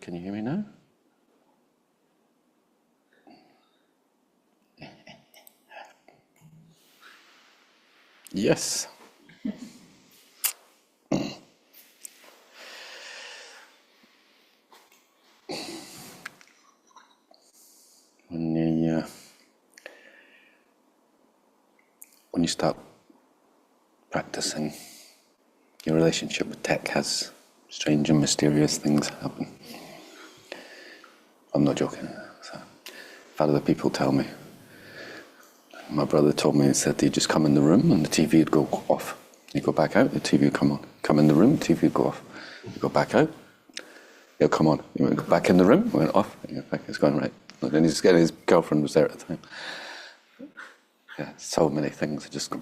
Can you hear me now? Yes. When you start practicing, your relationship with tech has strange and mysterious things happen. I'm not joking. So, I've had other people tell me. My brother told me, he said he'd just come in the room and the TV would go off. He'd go back out, the TV would come on. Come in the room, the TV would go off. He'd go back out, it'll come on. He went back in the room, went off, he went back, it's going right. And then his girlfriend was there at the time. Yeah, so many things are just...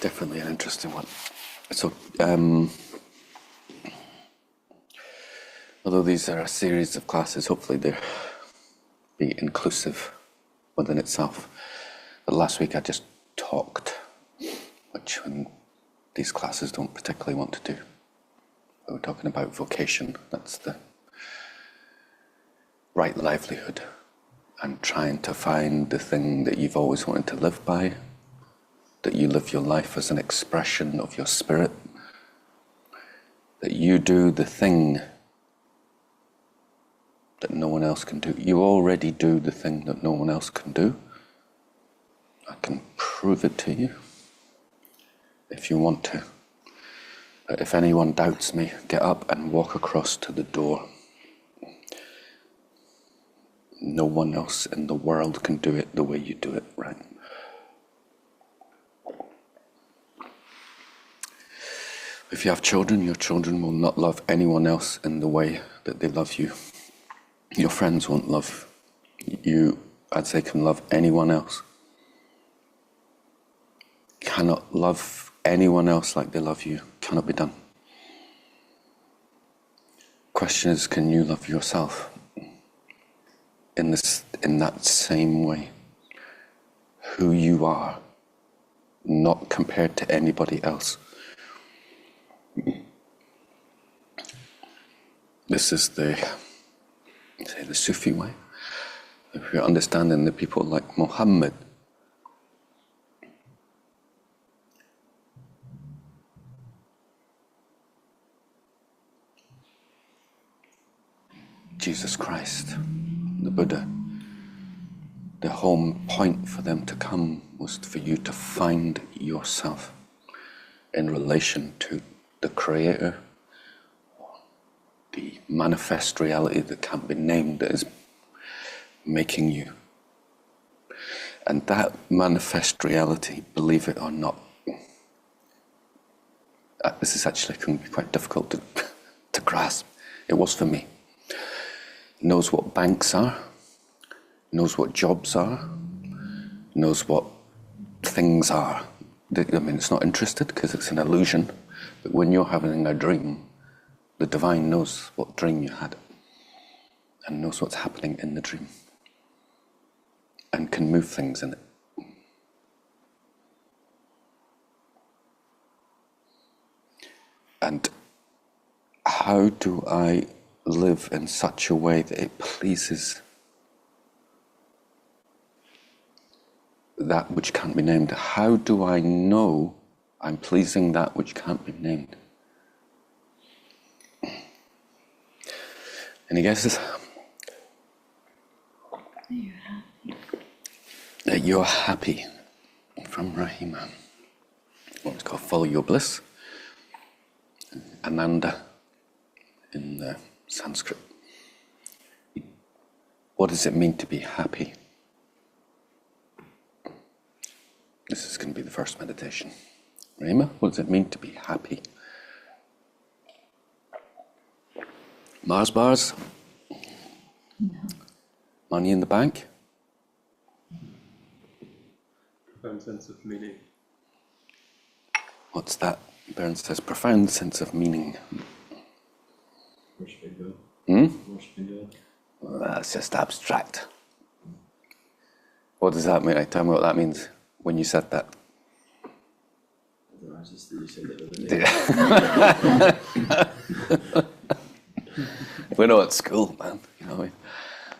Definitely an interesting one. So, although these are a series of classes, hopefully they'll be inclusive within itself. But last week I just talked, which these classes don't particularly want to do. We were talking about vocation, that's the right livelihood, and trying to find the thing that you've always wanted to live by, that you live your life as an expression of your spirit, that you do the thing that no one else can do. You already do the thing that no one else can do. I can prove it to you if you want to. But if anyone doubts me, get up and walk across to the door. No one else in the world can do it the way you do it, right? If you have children, your children will not love anyone else in the way that they love you. Your friends won't love you as they can love anyone else. Cannot love anyone else like they love you. Cannot be done. Question is, can you love yourself in that same way? Who you are, not compared to anybody else. This is the Sufi way. If you're understanding the people like Muhammad, Jesus Christ, the Buddha, the whole point for them to come was for you to find yourself in relation to the Creator, the manifest reality that can't be named, that is making you. And that manifest reality, believe it or not, this is actually can be quite difficult to grasp. It was for me. Knows what banks are, knows what jobs are, knows what things are. I mean, it's not interested because it's an illusion, but when you're having a dream, the divine knows what dream you had and knows what's happening in the dream and can move things in it. And how do I live in such a way that it pleases that which can't be named? How do I know I'm pleasing that which can't be named? Any guesses? You're happy. That you're happy. From Rahima. What it's called, follow your bliss. Ananda in the Sanskrit. What does it mean to be happy? This is going to be the first meditation. Rahima, what does it mean to be happy? Mars bars? No. Money in the bank? Profound sense of meaning. What's that? Bern says profound sense of meaning. Worshipping God. Worshipping God. Well, that's just abstract. What does that mean? Tell me what that means when you said that. Just that you said that the other day. We're not at school, man.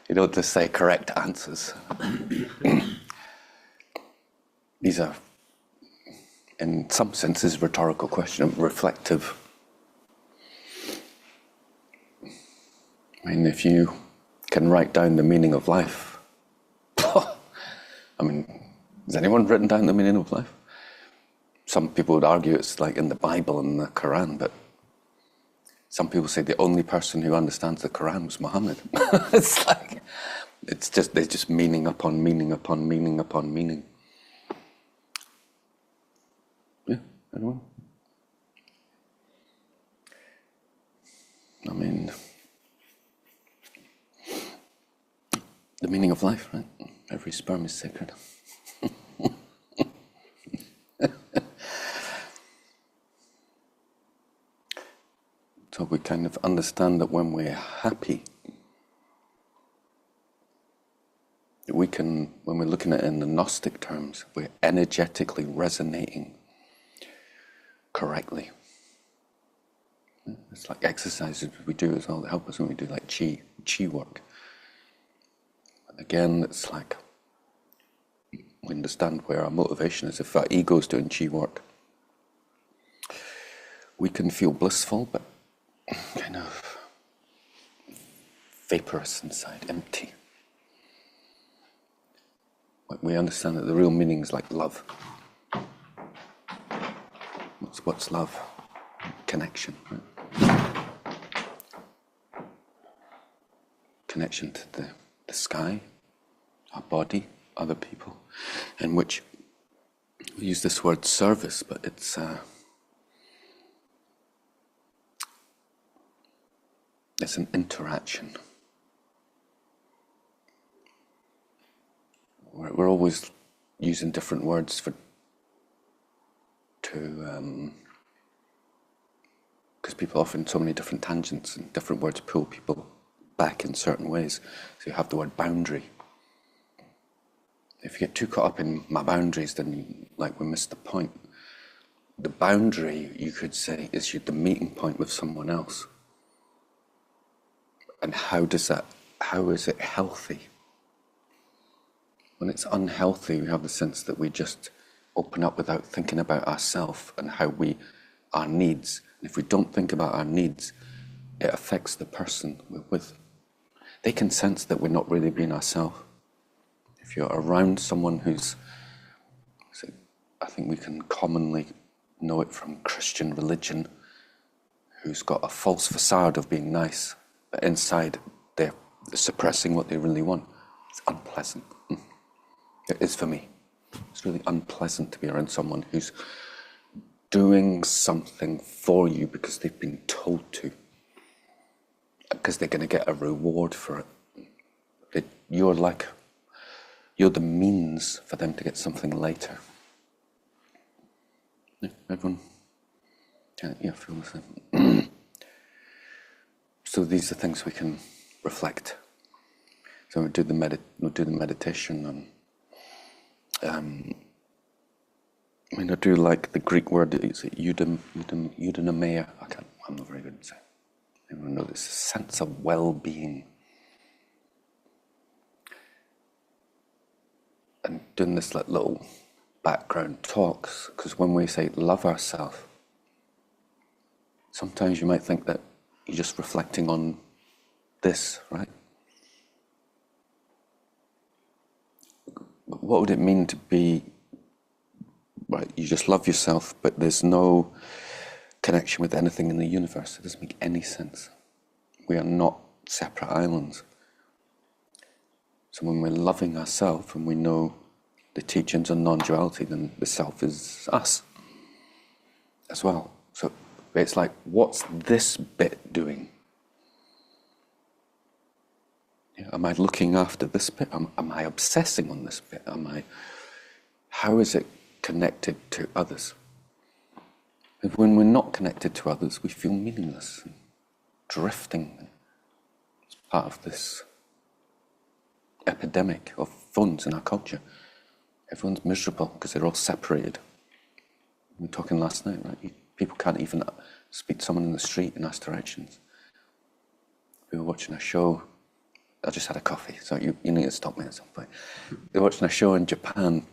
You don't just say correct answers. These are, in some senses, rhetorical questions, reflective. I mean, if you can write down the meaning of life, has anyone written down the meaning of life? Some people would argue it's like in the Bible and the Quran, but some people say the only person who understands the Quran was Muhammad. There's just meaning upon meaning upon meaning upon meaning. Yeah, anyone? I mean, the meaning of life, right? Every sperm is sacred. So we kind of understand that when we're happy, we can, when we're looking at it in the Gnostic terms, we're energetically resonating correctly. It's like exercises we do as well that help us when we do like chi work. Again, it's like we understand where our motivation is. If our ego's doing chi work, we can feel blissful, but kind of vaporous inside, empty. We understand that the real meaning is like love. What's love? Connection, right? Connection to the sky, our body, other people, in which we use this word service, but it's an interaction. We're always using different words because people often so many different tangents and different words pull people back in certain ways. So you have the word boundary. If you get too caught up in my boundaries, then we miss the point. The boundary, you could say, is the meeting point with someone else. And how is it healthy? When it's unhealthy, we have the sense that we just open up without thinking about ourselves and our needs. And if we don't think about our needs, it affects the person we're with. They can sense that we're not really being ourselves. If you're around someone I think we can commonly know it from Christian religion, who's got a false facade of being nice, but inside they're suppressing what they really want. It's unpleasant. It is for me. It's really unpleasant to be around someone who's doing something for you because they've been told to, because they're going to get a reward for it. You're the means for them to get something later. Yeah, everyone? Yeah, feel the same. So these are things we can reflect. So we do the meditation on. I do like the Greek word. It's eudaimonia. I'm not very good at saying. Everyone knows it's a sense of well-being. And doing this little background talks, because when we say love ourselves, sometimes you might think that you're just reflecting on this, right? But what would it mean to be, right, you just love yourself, but there's no connection with anything in the universe? It doesn't make any sense. We are not separate islands. So when we're loving ourselves and we know the teachings on non-duality, then the self is us as well. So it's like, what's this bit doing? Am I looking after this bit? Am I obsessing on this bit? How is it connected to others? If when we're not connected to others, we feel meaningless, and drifting. It's part of this epidemic of phones in our culture. Everyone's miserable because they're all separated. We were talking last night, right? People can't even speak to someone in the street and ask directions. We were watching a show. I just had a coffee, so you need to stop me at some point. They were watching a show in Japan,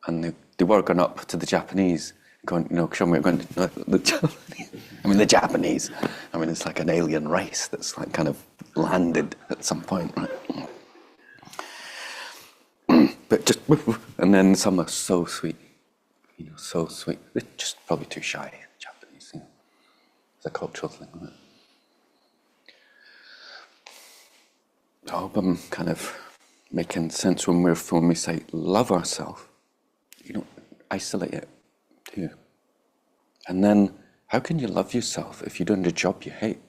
and they were going up to the Japanese, going, show me, going, no, the Japanese. I mean, it's like an alien race that's like kind of landed at some point, right? But just, and then some are so sweet, so sweet. They're just probably too shy, Japanese. It's a cultural thing, right? I hope I'm kind of making sense when we say love ourselves. You don't isolate it too. And then, how can you love yourself if you're doing a job you hate?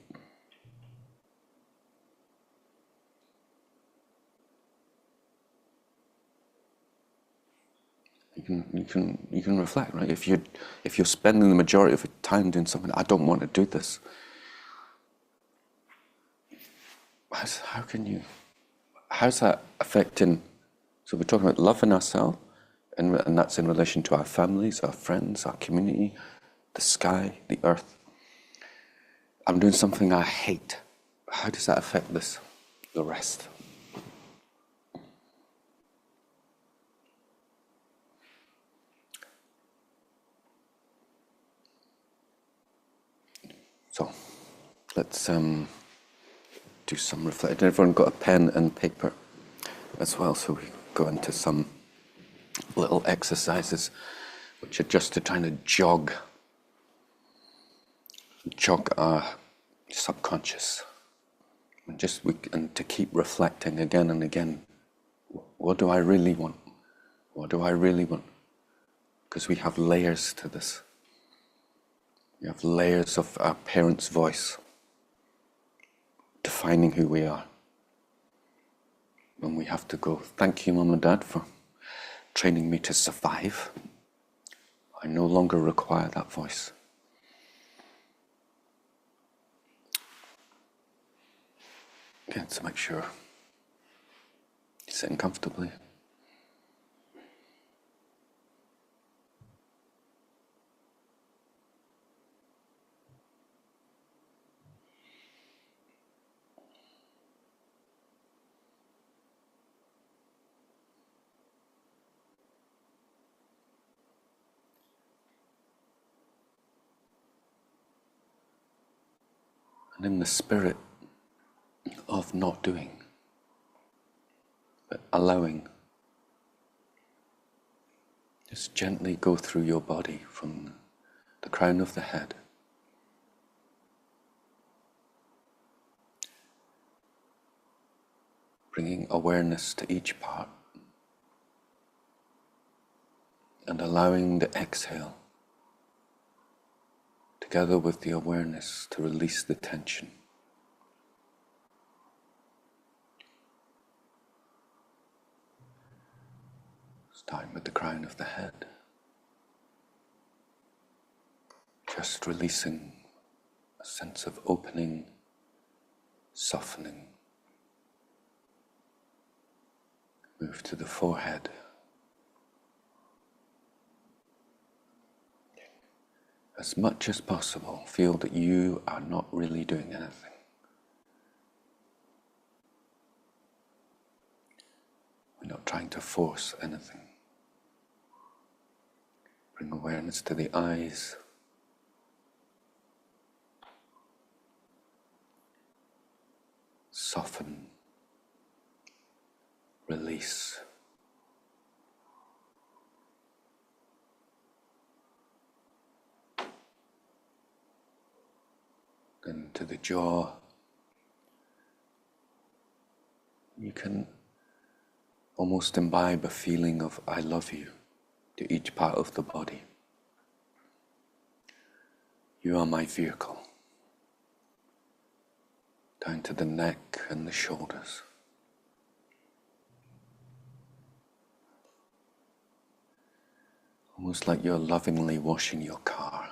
You can reflect, right? If you're spending the majority of your time doing something, I don't want to do this. How's that affecting? So we're talking about loving ourselves, and that's in relation to our families, our friends, our community, the sky, the earth. I'm doing something I hate. How does that affect the rest? So let's do some reflection. Everyone got a pen and paper as well, so we go into some little exercises which are just to try to jog our subconscious, and to keep reflecting again and again. What do I really want? What do I really want? Because we have layers to this. We have layers of our parents' voice defining who we are. And we have to go, thank you, Mum and Dad, for training me to survive. I no longer require that voice. Again, to make sure you're sitting comfortably. And in the spirit of not doing, but allowing, just gently go through your body from the crown of the head, bringing awareness to each part, and allowing the exhale together with the awareness to release the tension. Starting with the crown of the head, just releasing a sense of opening, softening. Move to the forehead. As much as possible, feel that you are not really doing anything. We're not trying to force anything. Bring awareness to the eyes. Soften. Release. Then to the jaw. You can almost imbibe a feeling of I love you to each part of the body. You are my vehicle. Down to the neck and the shoulders. Almost like you're lovingly washing your car.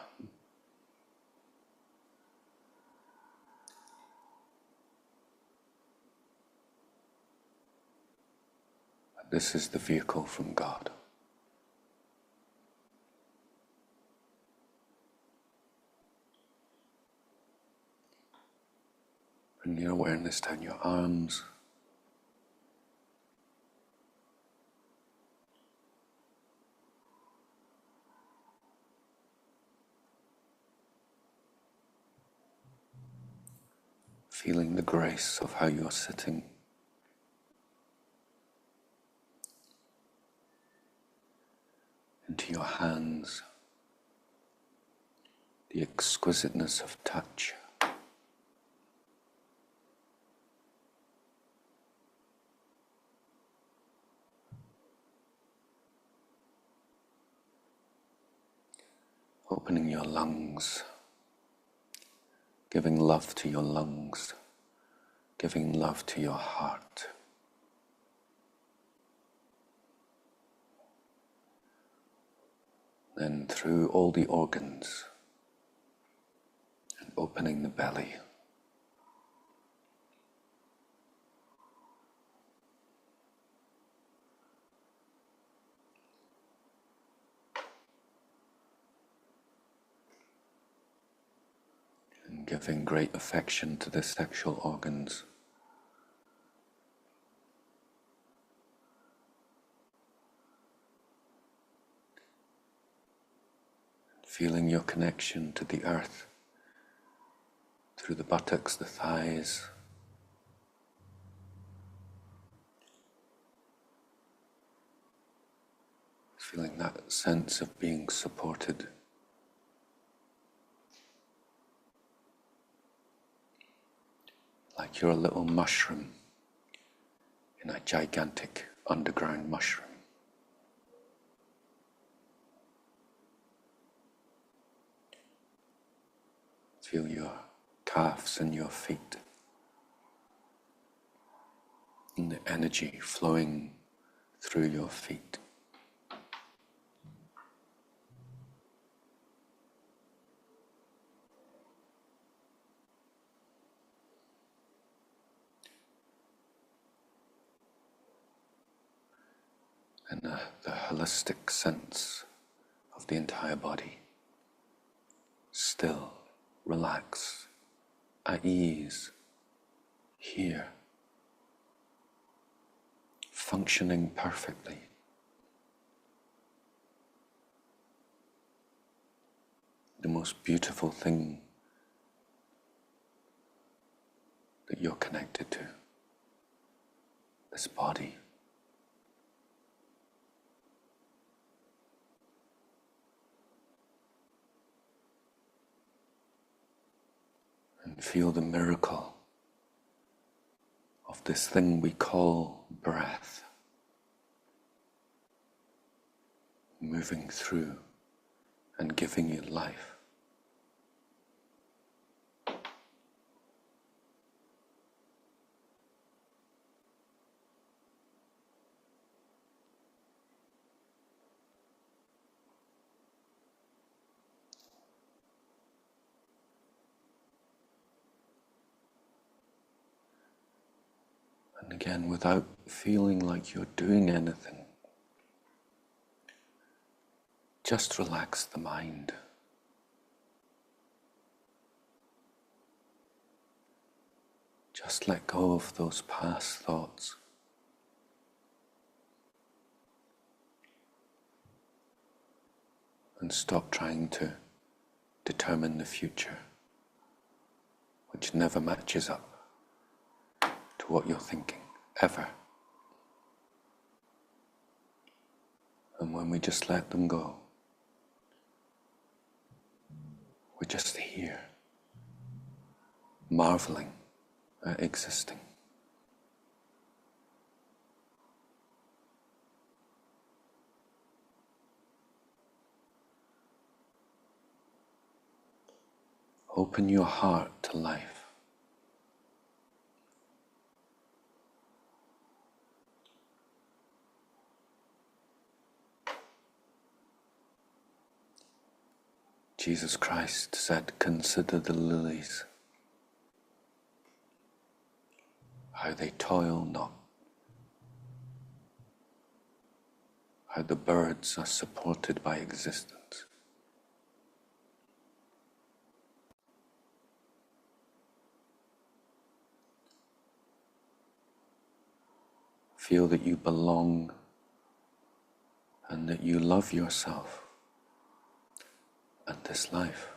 This is the vehicle from God. Bring your awareness down your arms, feeling the grace of how you're sitting. Into your hands, the exquisiteness of touch. Opening your lungs, giving love to your lungs, giving love to your heart. Then through all the organs, and opening the belly. And giving great affection to the sexual organs. Feeling your connection to the earth through the buttocks, the thighs, feeling that sense of being supported. Like you're a little mushroom in a gigantic underground mushroom. Feel your calves and your feet, and the energy flowing through your feet. And the holistic sense of the entire body. Still, relax, at ease, here, functioning perfectly. The most beautiful thing that you're connected to, this body. And feel the miracle of this thing we call breath, moving through and giving you life. And again, without feeling like you're doing anything, just relax the mind. Just let go of those past thoughts. And stop trying to determine the future, which never matches up to what you're thinking, ever. And when we just let them go, we're just here, marveling at existing. Open your heart to life. Jesus Christ said, "Consider the lilies, how they toil not, how the birds are supported by existence. Feel that you belong and that you love yourself and this life.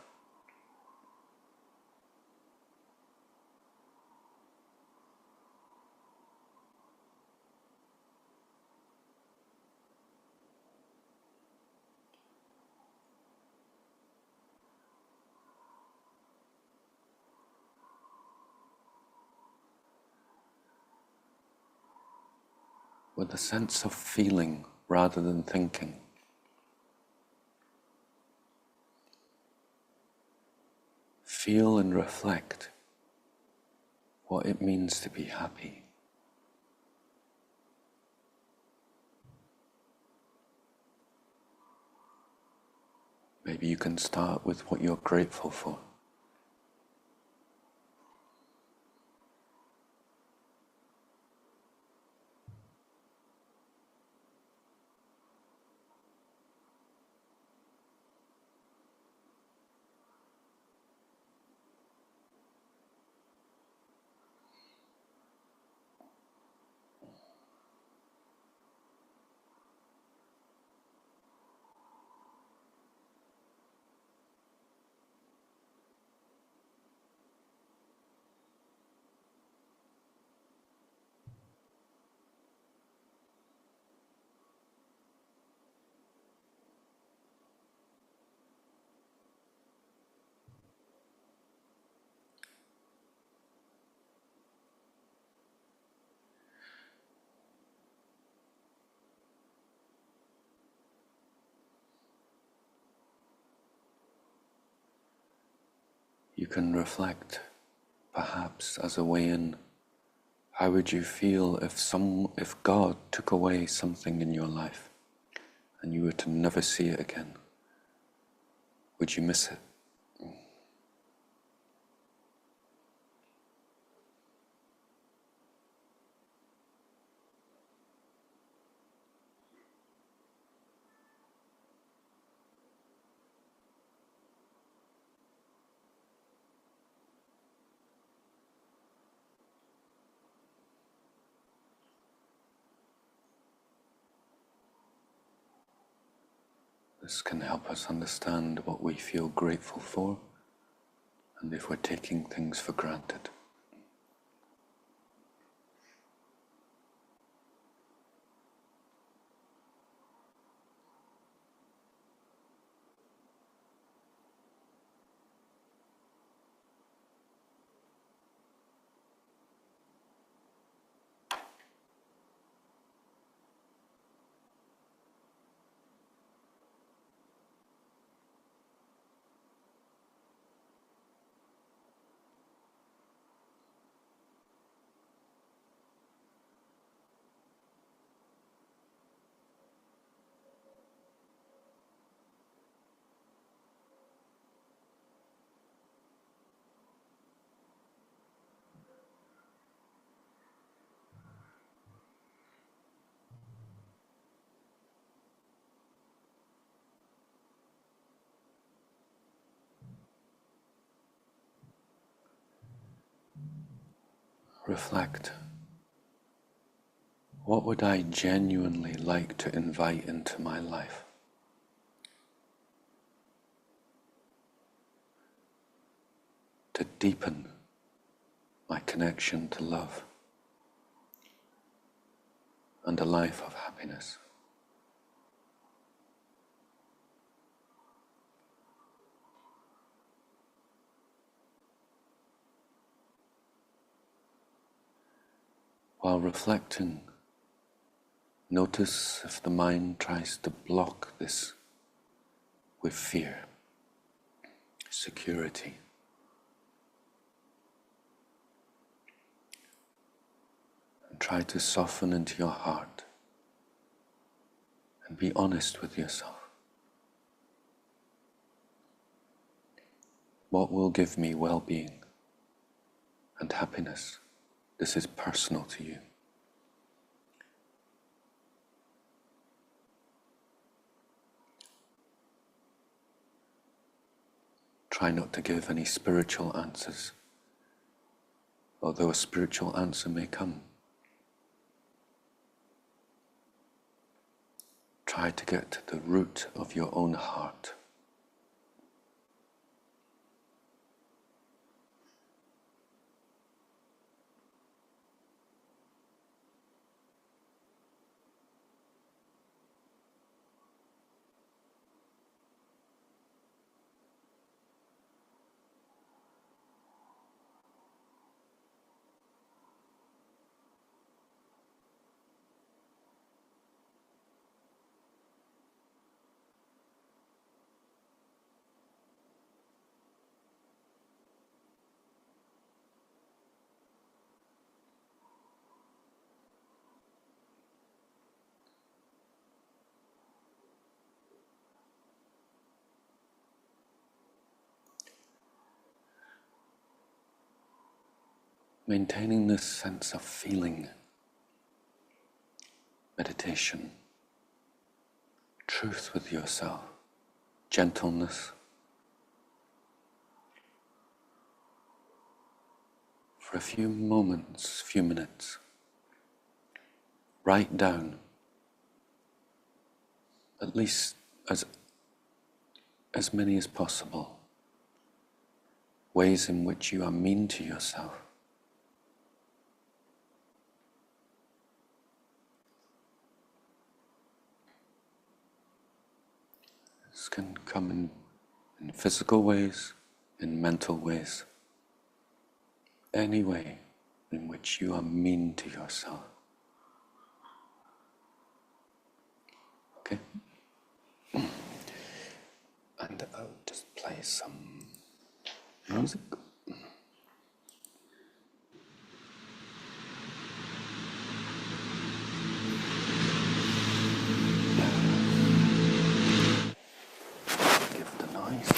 With a sense of feeling rather than thinking. Feel and reflect what it means to be happy. Maybe you can start with what you're grateful for. You can reflect, perhaps as a way in, how would you feel if God took away something in your life and you were to never see it again? Would you miss it? This can help us understand what we feel grateful for and if we're taking things for granted. Reflect. What would I genuinely like to invite into my life? To deepen my connection to love and a life of happiness. While reflecting, notice if the mind tries to block this with fear, security. And try to soften into your heart and be honest with yourself. What will give me well-being and happiness? This is personal to you. Try not to give any spiritual answers, although a spiritual answer may come. try to get to the root of your own heart. Maintaining this sense of feeling, meditation, truth with yourself, gentleness. For a few moments, few minutes, write down at least as many as possible ways in which you are mean to yourself. This can come in physical ways, in mental ways, any way in which you are mean to yourself. Okay? And I'll just play some music. Give the noise.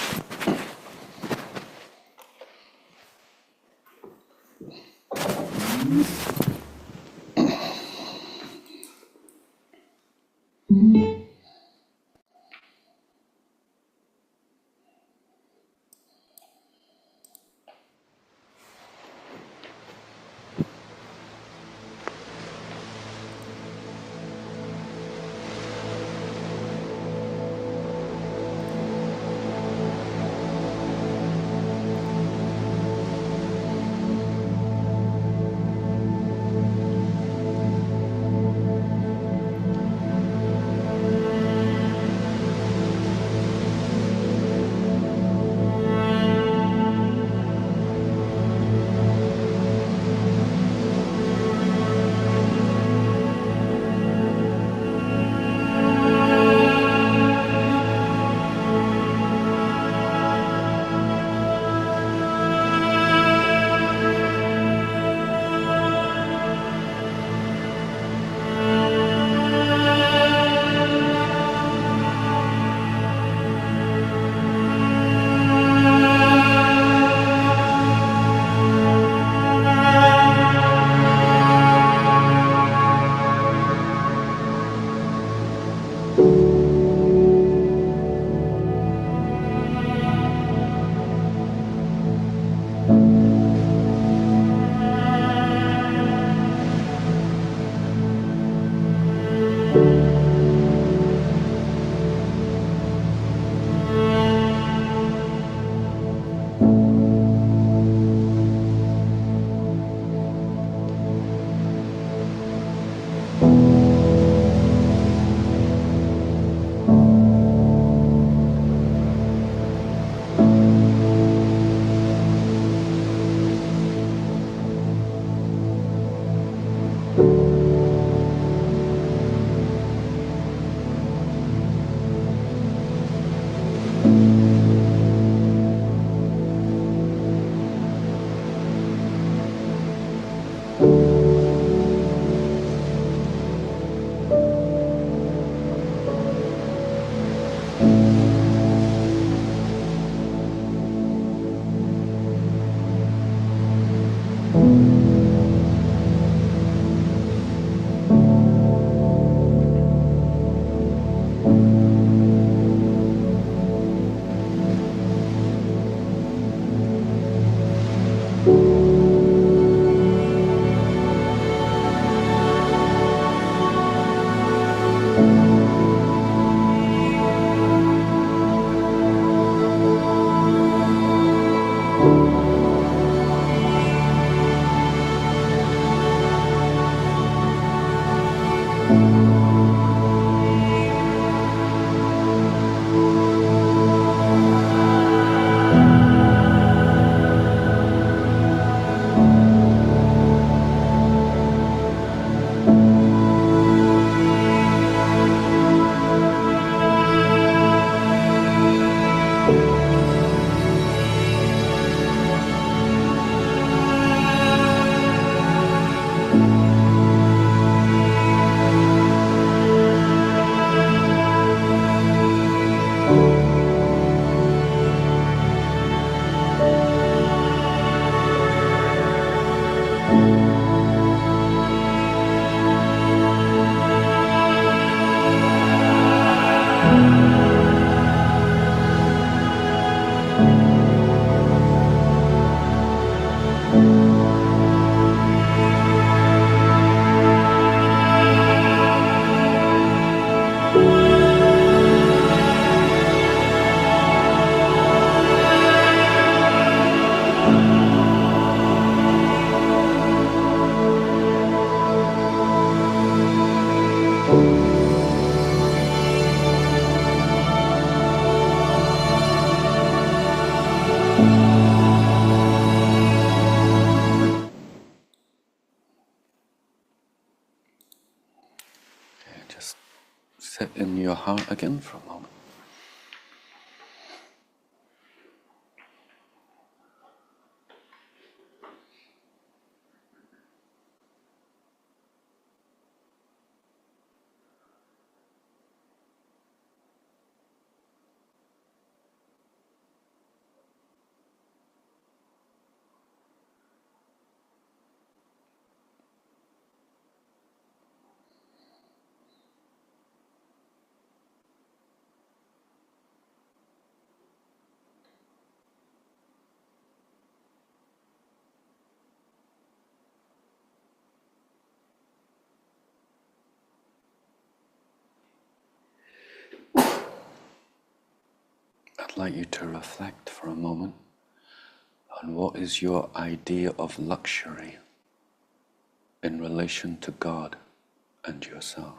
your heart again for a moment. I'd like you to reflect for a moment on what is your idea of luxury in relation to God and yourself.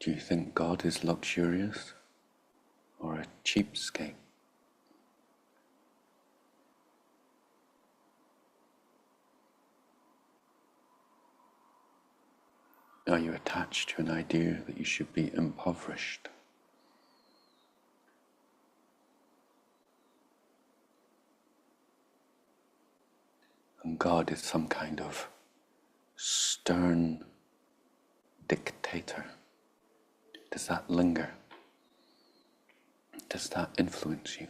Do you think God is luxurious or a cheapskate? Are you attached to an idea that you should be impoverished? And God is some kind of stern dictator. Does that linger? Does that influence you?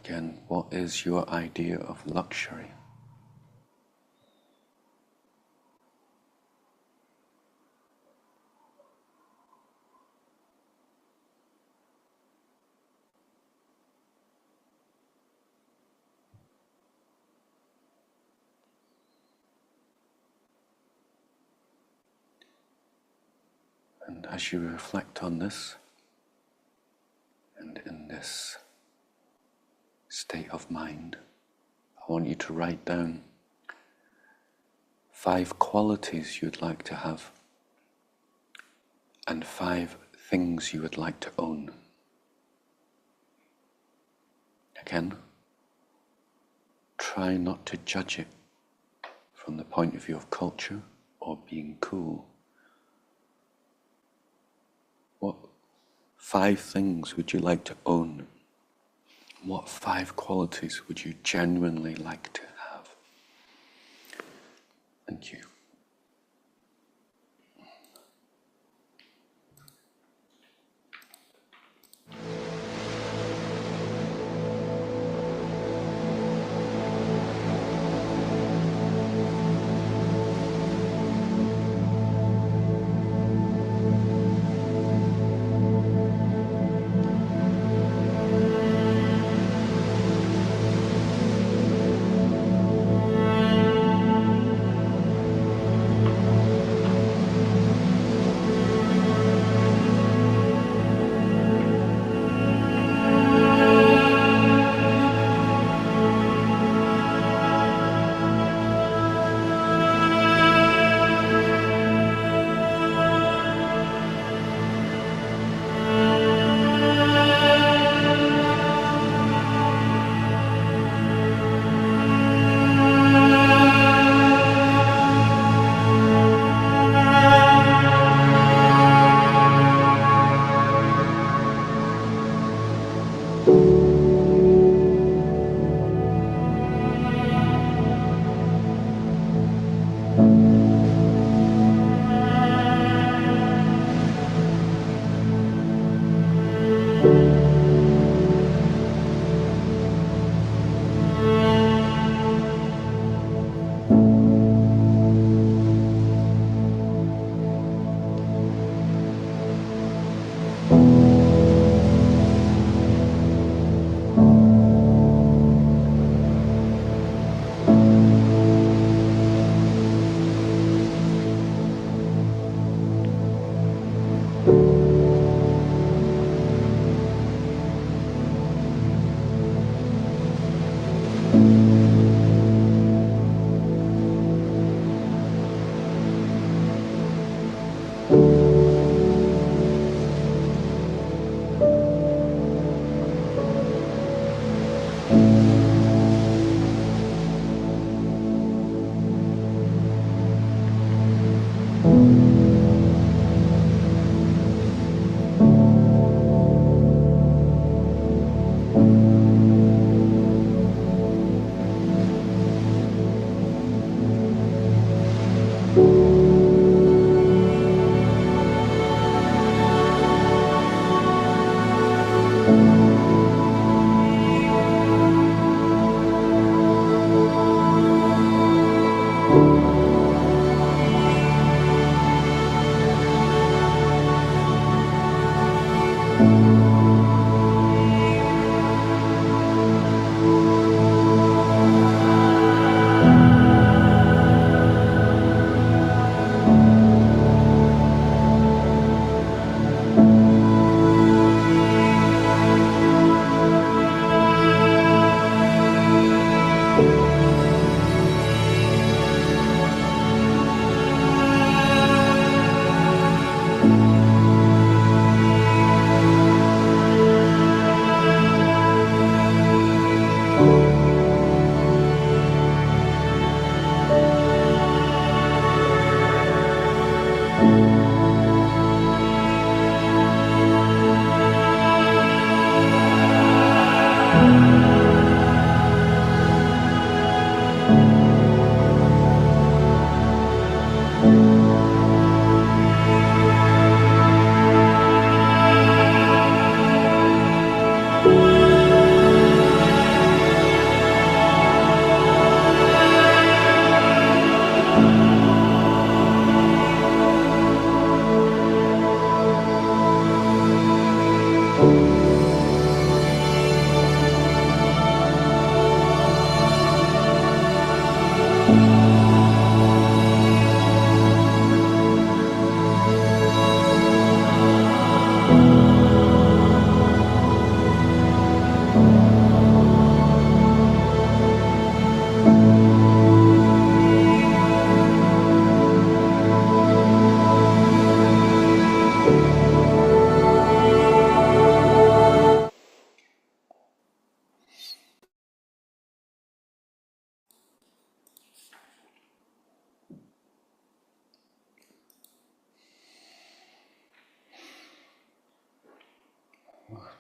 Again, what is your idea of luxury? And as you reflect on this, and in this state of mind, I want you to write down 5 qualities you'd like to have and 5 things you would like to own. Again, try not to judge it from the point of view of culture or being cool. What 5 things would you like to own? What 5 qualities would you genuinely like to have? Thank you.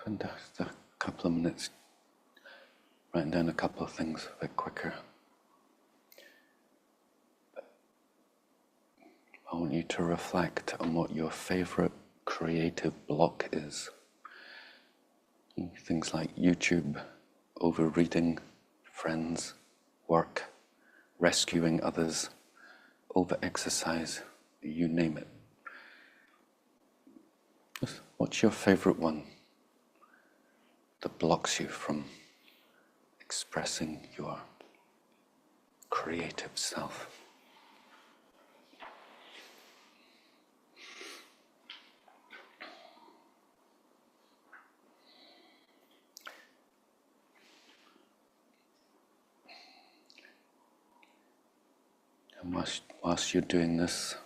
spend a couple of minutes writing down a couple of things a bit quicker. I want you to reflect on what your favourite creative block is. Things like YouTube, overreading, friends, work, rescuing others, over-exercise, you name it. What's your favourite one that blocks you from expressing your creative self? And whilst you're doing this,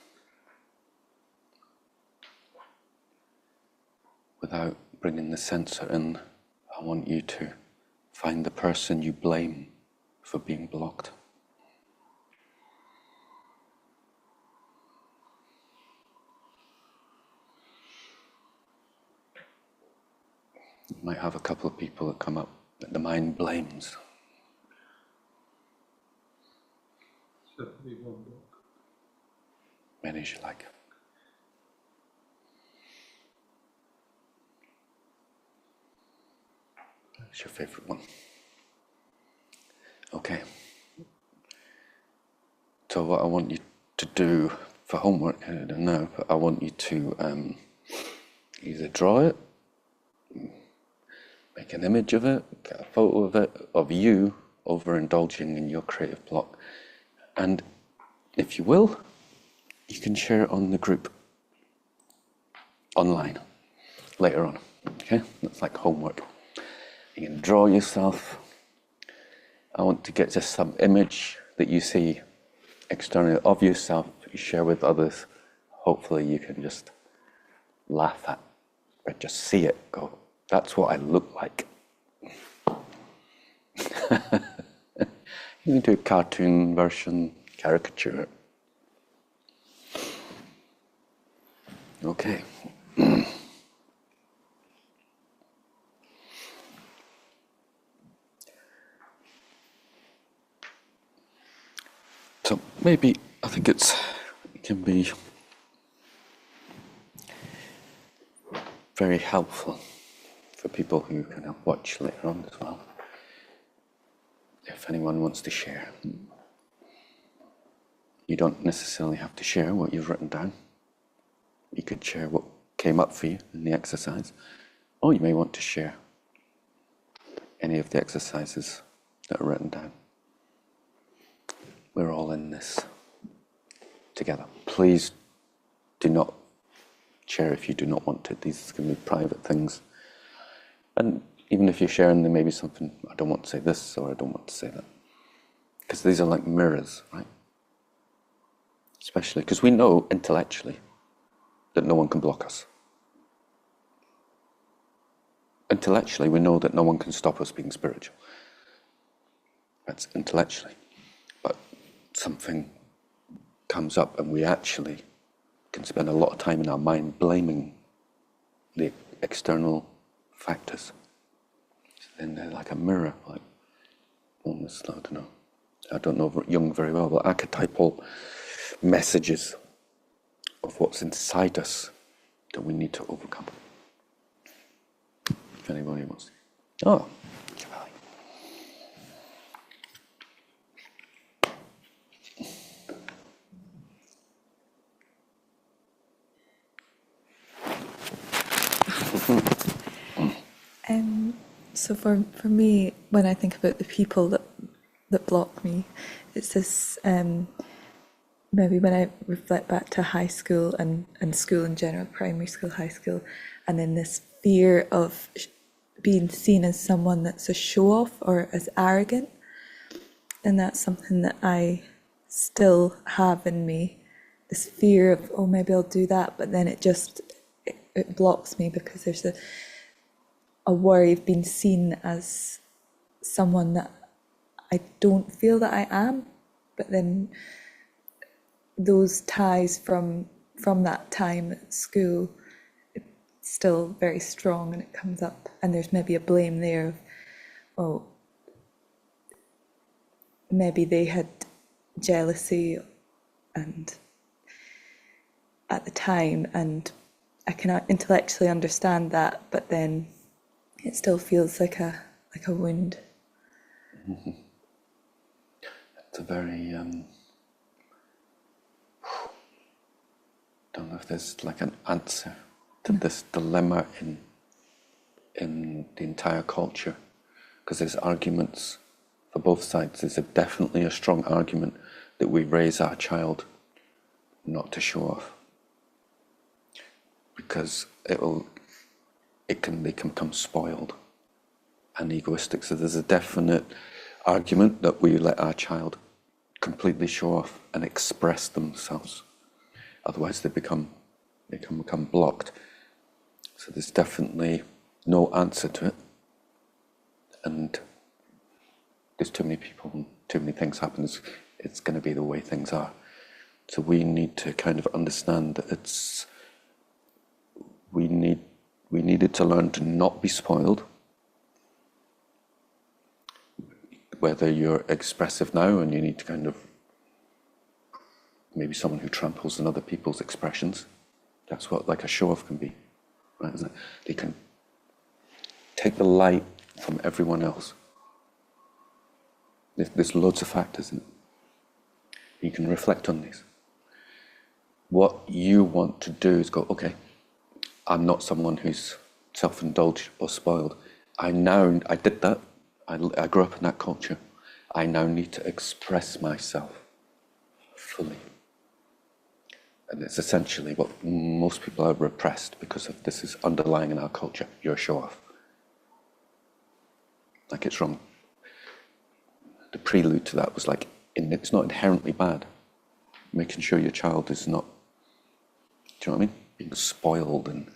without bringing the censor in, I want you to find the person you blame for being blocked. You might have a couple of people that come up that the mind blames. Many as you like. What's your favourite one? Okay. So what I want you to do for homework, I don't know, but I want you to either draw it, make an image of it, get a photo of it, of you overindulging in your creative block. And if you will, you can share it on the group online later on. Okay? That's like homework. You can draw yourself. I want to get just some image that you see externally of yourself, you share with others. Hopefully you can just laugh at, or just see it, go, that's what I look like. You can do a cartoon version, caricature it. Okay. So maybe I think it can be very helpful for people who kind of watch later on as well, if anyone wants to share. You don't necessarily have to share what you've written down. You could share what came up for you in the exercise, or you may want to share any of the exercises that are written down. We're all in this together. Please do not share if you do not want to. These can be private things. And even if you're sharing, there may be something, I don't want to say this or I don't want to say that. Because these are like mirrors, right? Especially because we know intellectually that no one can block us. Intellectually, we know that no one can stop us being spiritual. That's intellectually. But something comes up and we actually can spend a lot of time in our mind blaming the external factors. So then they're like a mirror, like almost, I don't know Jung very well, but archetypal messages of what's inside us that we need to overcome. If anybody wants to. Oh, Cavalli. So for me, when I think about the people that block me, it's this maybe when I reflect back to high school and school in general, primary school, high school, and then this fear of being seen as someone that's a show-off or as arrogant, and that's something that I still have in me, this fear of, oh, maybe I'll do that, but then it blocks me because there's a worry of being seen as someone that I don't feel that I am, but then those ties from that time at school, still very strong and it comes up, and there's maybe a blame there of, oh, maybe they had jealousy and at the time, and I can intellectually understand that, but then it still feels like a wound. It's a very don't know if there's like an answer to this dilemma in the entire culture, because there's arguments for both sides. There's definitely a strong argument that we raise our child not to show off, because they can become spoiled and egoistic. So there's a definite argument that we let our child completely show off and express themselves. Otherwise they become blocked. So there's definitely no answer to it. And there's too many people and too many things happen. It's going to be the way things are. So we need to kind of understand that we needed to learn to not be spoiled. Whether you're expressive now and you need to kind of, maybe someone who tramples on other people's expressions, that's what like a show-off can be, right? Isn't it? They can take the light from everyone else. There's loads of factors in it. You can reflect on these. What you want to do is go, okay, I'm not someone who's self-indulged or spoiled. I did that. I grew up in that culture. I now need to express myself fully. And it's essentially what most people are repressed because of this is underlying in our culture. You're a show-off. Like it's wrong. The prelude to that was like, it's not inherently bad. Making sure your child is not, do you know what I mean? Being spoiled and,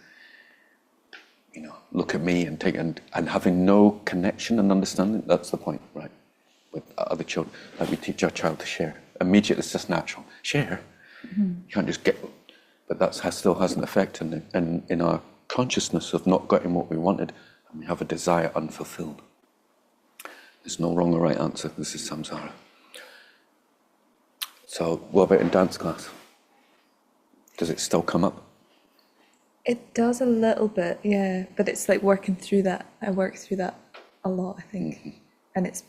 look at me and and having no connection and understanding. That's the point, right? With other children, like we teach our child to share. Immediately, it's just natural. Share. Mm-hmm. You can't just get, but that still has an effect in our consciousness of not getting what we wanted, and we have a desire unfulfilled. There's no wrong or right answer. This is samsara. So, what about in dance class? Does it still come up? It does a little bit, yeah, but it's like working through that. I work through that a lot, I think. Mm-hmm. And it's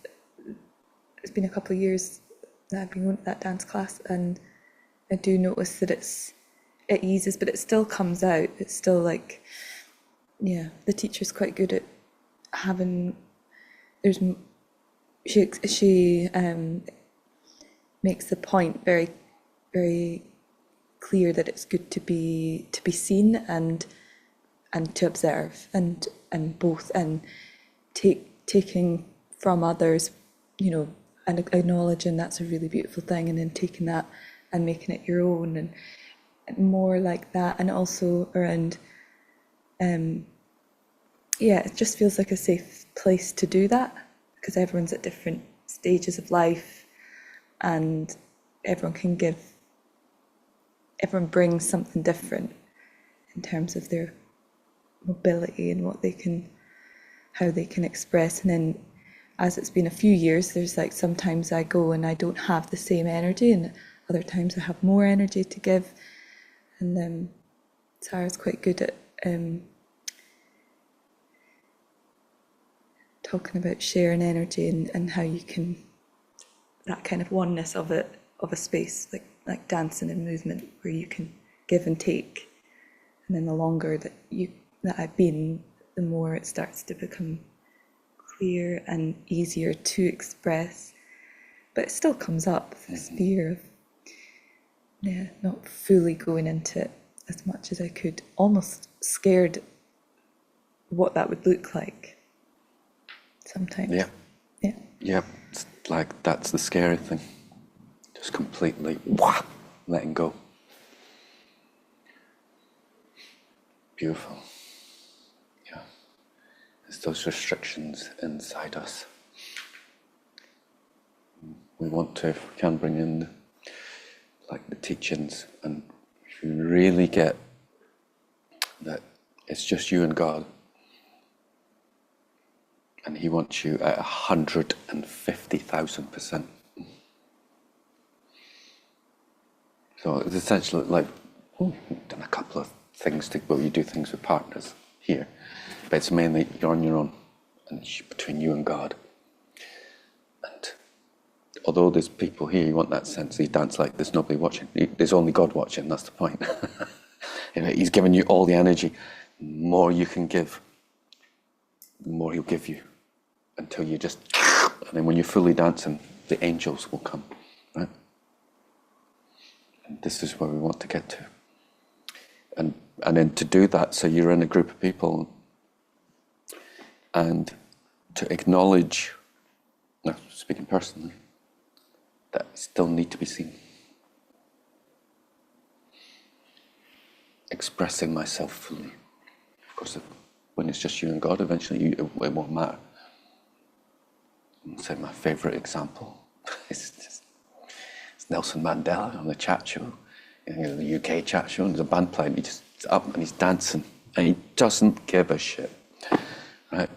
been a couple of years that I've been going to that dance class, and I do notice that it eases, but it still comes out. It's still like, yeah, the teacher's quite good at having, she makes the point very, very clear that it's good to be seen and to observe and both, and taking from others, and acknowledging that's a really beautiful thing, and then taking that and making it your own, and more like that. And also around it just feels like a safe place to do that, because everyone's at different stages of life and everyone brings something different in terms of their mobility and how they can express. And then as it's been a few years, there's like sometimes I go and I don't have the same energy, and other times I have more energy to give. And Sarah's quite good at talking about sharing energy and how you can, that kind of oneness of a space, like dancing and movement, where you can give and take. And then the longer that I've been, the more it starts to become clear and easier to express. But it still comes up, this fear of not fully going into it as much as I could, almost scared what that would look like sometimes. Yeah, it's like that's the scary thing, just completely letting go. Beautiful. Yeah, there's those restrictions inside us. We want to, if we can, bring in the teachings, and if you really get that It's just you and God. And he wants you at 150,000%. So it's essentially like, we've done a couple of things, you do things with partners here. But it's mainly you're on your own, and it's between you and God. And although there's people here, you want that sense, you dance like there's nobody watching. There's only God watching, that's the point. He's giving you all the energy. The more you can give, the more he'll give you. Until you just, and then when you're fully dancing, the angels will come, right? And this is where we want to get to. And then to do that, so you're in a group of people, and to acknowledge, no, speaking personally, that I still need to be seen. Expressing myself fully. Of course, when it's just you and God, eventually it won't matter. I'd say my favourite example is Nelson Mandela on the chat show, the UK chat show, and there's a band playing, he's up and he's dancing, and he doesn't give a shit, right?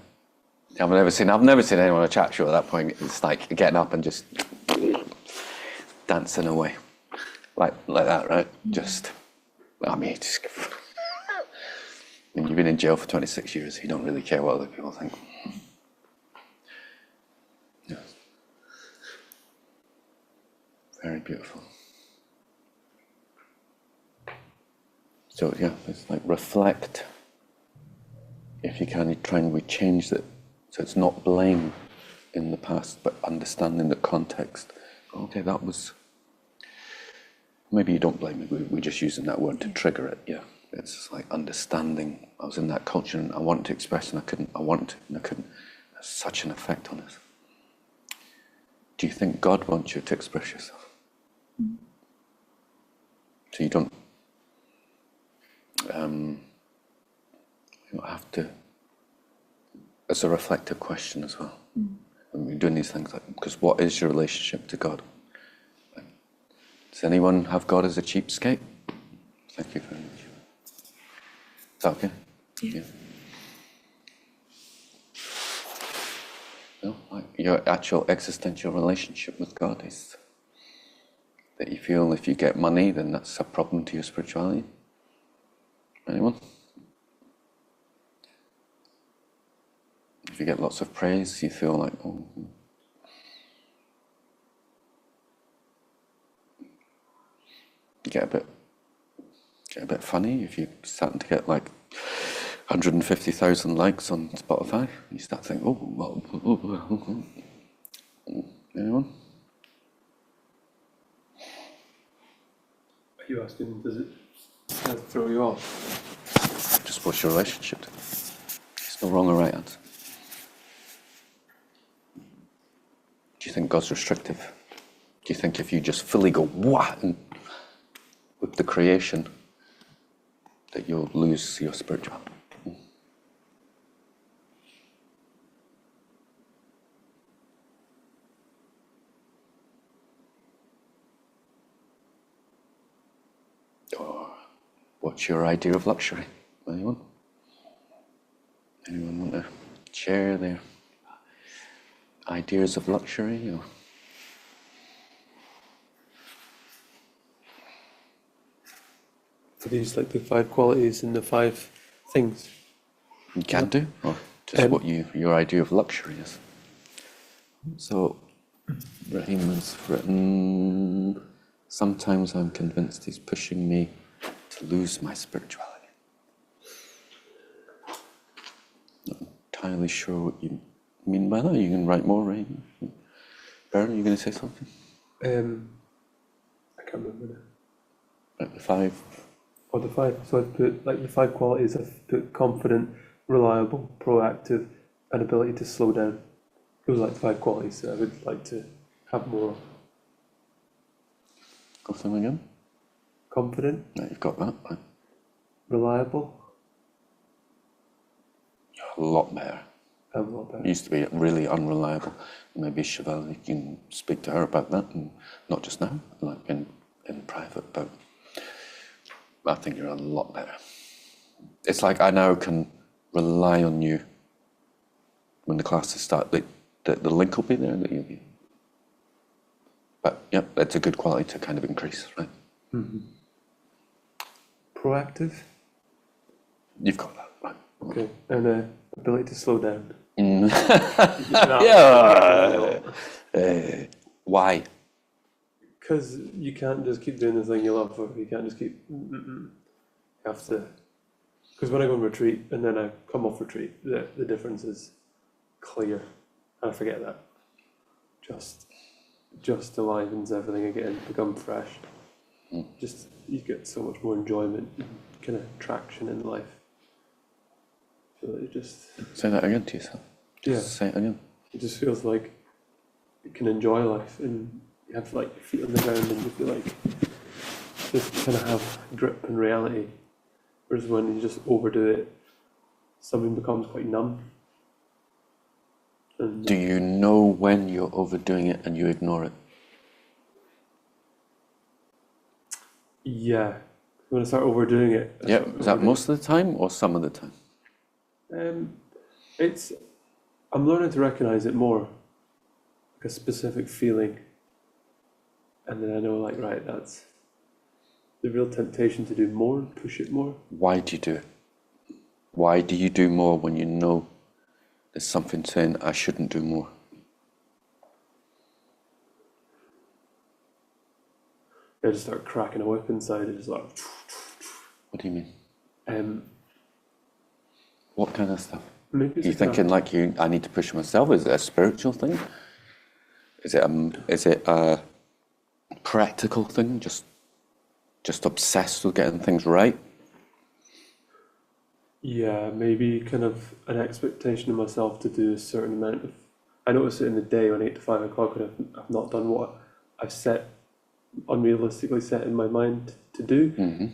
I've never seen anyone on a chat show at that point. It's like getting up and just dancing away, like that, right? Just, I mean, when you've been in jail for 26 years, you don't really care what other people think. Yeah. Very beautiful. So yeah, it's like reflect. If you can, you try and change it. So it's not blame in the past, but understanding the context. Okay, that was, maybe you don't blame it, we're just using that word to trigger it, yeah. It's just like understanding, I was in that culture and I wanted to express and I couldn't, it has such an effect on us. Do you think God wants you to express yourself? So you don't have to, it's a reflective question as well. When we're doing these things, like, because what is your relationship to God? Like, does anyone have God as a cheapskate? Thank you very much. Is that okay? Yeah. No, like your actual existential relationship with God is that you feel if you get money, then that's a problem to your spirituality. Anyone? If you get lots of praise, you feel like, oh. You get a bit funny if you're starting to get like 150,000 likes on Spotify. You start thinking, oh, well, anyone? Are you asking, does it throw you off? Just what's your relationship to it? There's no wrong or right answer. Do you think God's restrictive? Do you think if you just fully go, wah, and with the creation, that you'll lose your spirituality? Or what's your idea of luxury? Anyone? Anyone want to share their ideas of luxury? Or For these, like the 5 qualities and the 5 things. you can do, or just what your idea of luxury is. So, Raheem has written, sometimes I'm convinced he's pushing me to lose my spirituality. Not entirely sure what you mean by that. You can write more, Raheem. Baron, are you going to say something? I can't remember now. Like the 5. Or the 5. So I've put, like the 5 qualities, I've put confident, reliable, proactive, and ability to slow down. Those are like the 5 qualities that I would like to have more of. Go through them again. Confident. No, you've got that. Right. Reliable. You're a lot better. I'm a lot better. You used to be really unreliable. Maybe Chevelle, you can speak to her about that, and not just now, like in private, but I think you're a lot better. It's like I now can rely on you when the classes start. The link will be there that you'll be. But yeah, that's a good quality to kind of increase, right? Proactive. You've got that, right? Okay. And ability to slow down. Yeah. Why? Because you can't just keep doing the thing you love, or you can't just keep. You have to. Because when I go on retreat and then I come off retreat, the difference is clear. And I forget that. Just enlivens everything again, become fresh. Just, you get so much more enjoyment and kind of traction in life. So it just, Say that again to yourself. yeah, Say it again. it just feels like you can enjoy life and you have like your feet on the ground and you feel like just kind of have grip and reality. Whereas when you just overdo it, something becomes quite numb. And Do you know when you're overdoing it and you ignore it? yeah, when I start overdoing it. I Yeah, start is that overdoing most of the time or some of the time? It's, I'm learning to recognize it more, like a specific feeling, and then I know, like, right, that's the real temptation to do more and push it more. Why do you do it? Why do you do more when you know there's something saying I shouldn't do more? I just start cracking a whip inside. It's like, What do you mean? um, What kind of stuff? maybe it's You a kind thinking like I need to push myself? Is it a spiritual thing? Is it a practical thing? Just obsessed with getting things right? yeah, maybe kind of an expectation of myself to do a certain amount of. I notice it in the day when 8 to 5 o'clock when I've not done what I've unrealistically set in my mind to do.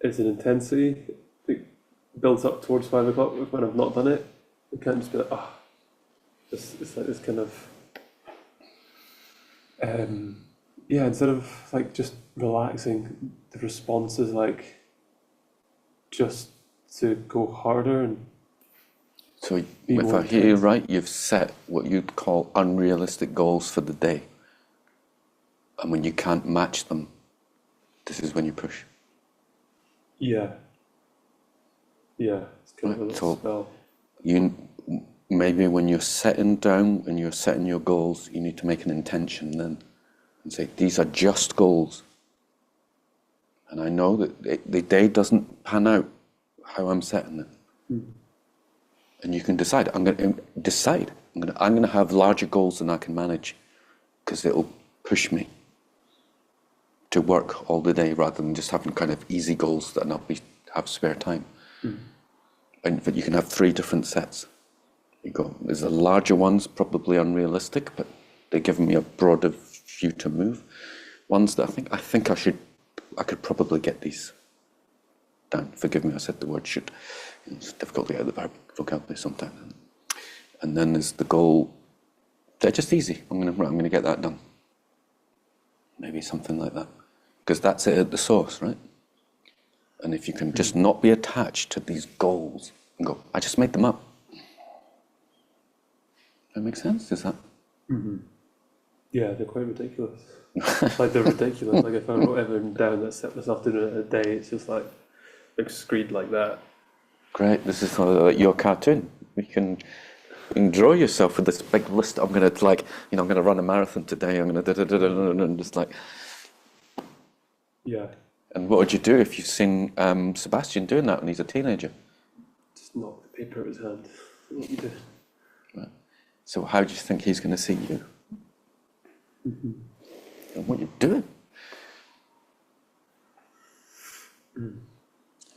It's an intensity that builds up towards 5 o'clock when I've not done it. It can't just be like, it's like this kind of, yeah, instead of like just relaxing, the response is like just to go harder and So Be if more I hear you intense. right, you've set what you'd call unrealistic goals for the day. And when you can't match them, this is when you push. yeah, it's kind of a Right, little so- spell. Maybe when you're setting down and you're setting your goals, you need to make an intention then and say, these are just goals. And I know that the day doesn't pan out how I'm setting it. And you can decide. I'm going to have larger goals than I can manage because it'll push me to work all the day rather than just having kind of easy goals that have spare time. But you can have 3 different sets. There's the larger ones, probably unrealistic, but they're giving me a broader view to move. Ones that I think I could probably get these down. Forgive me, I said the word should. It's difficult to get the vocabulary sometimes. And then there's the goal. They're just easy. I'm going to get that done. Maybe something like that, because that's it at the source, right? And if you can just not be attached to these goals and go, I just made them up. That makes sense? Is that? Yeah, they're quite ridiculous. Like they're ridiculous. Like if I wrote everything down that set myself to do it in a day, it's just like screed like that. Great. This is like your cartoon. You can draw yourself with this big list. I'm going to I'm going to run a marathon today. I'm going to and just like. Yeah, And what would you do if you've seen Sebastian doing that when he's a teenager? just knock the paper out of his hand. What you do? So how do you think he's going to see you? And what you're doing?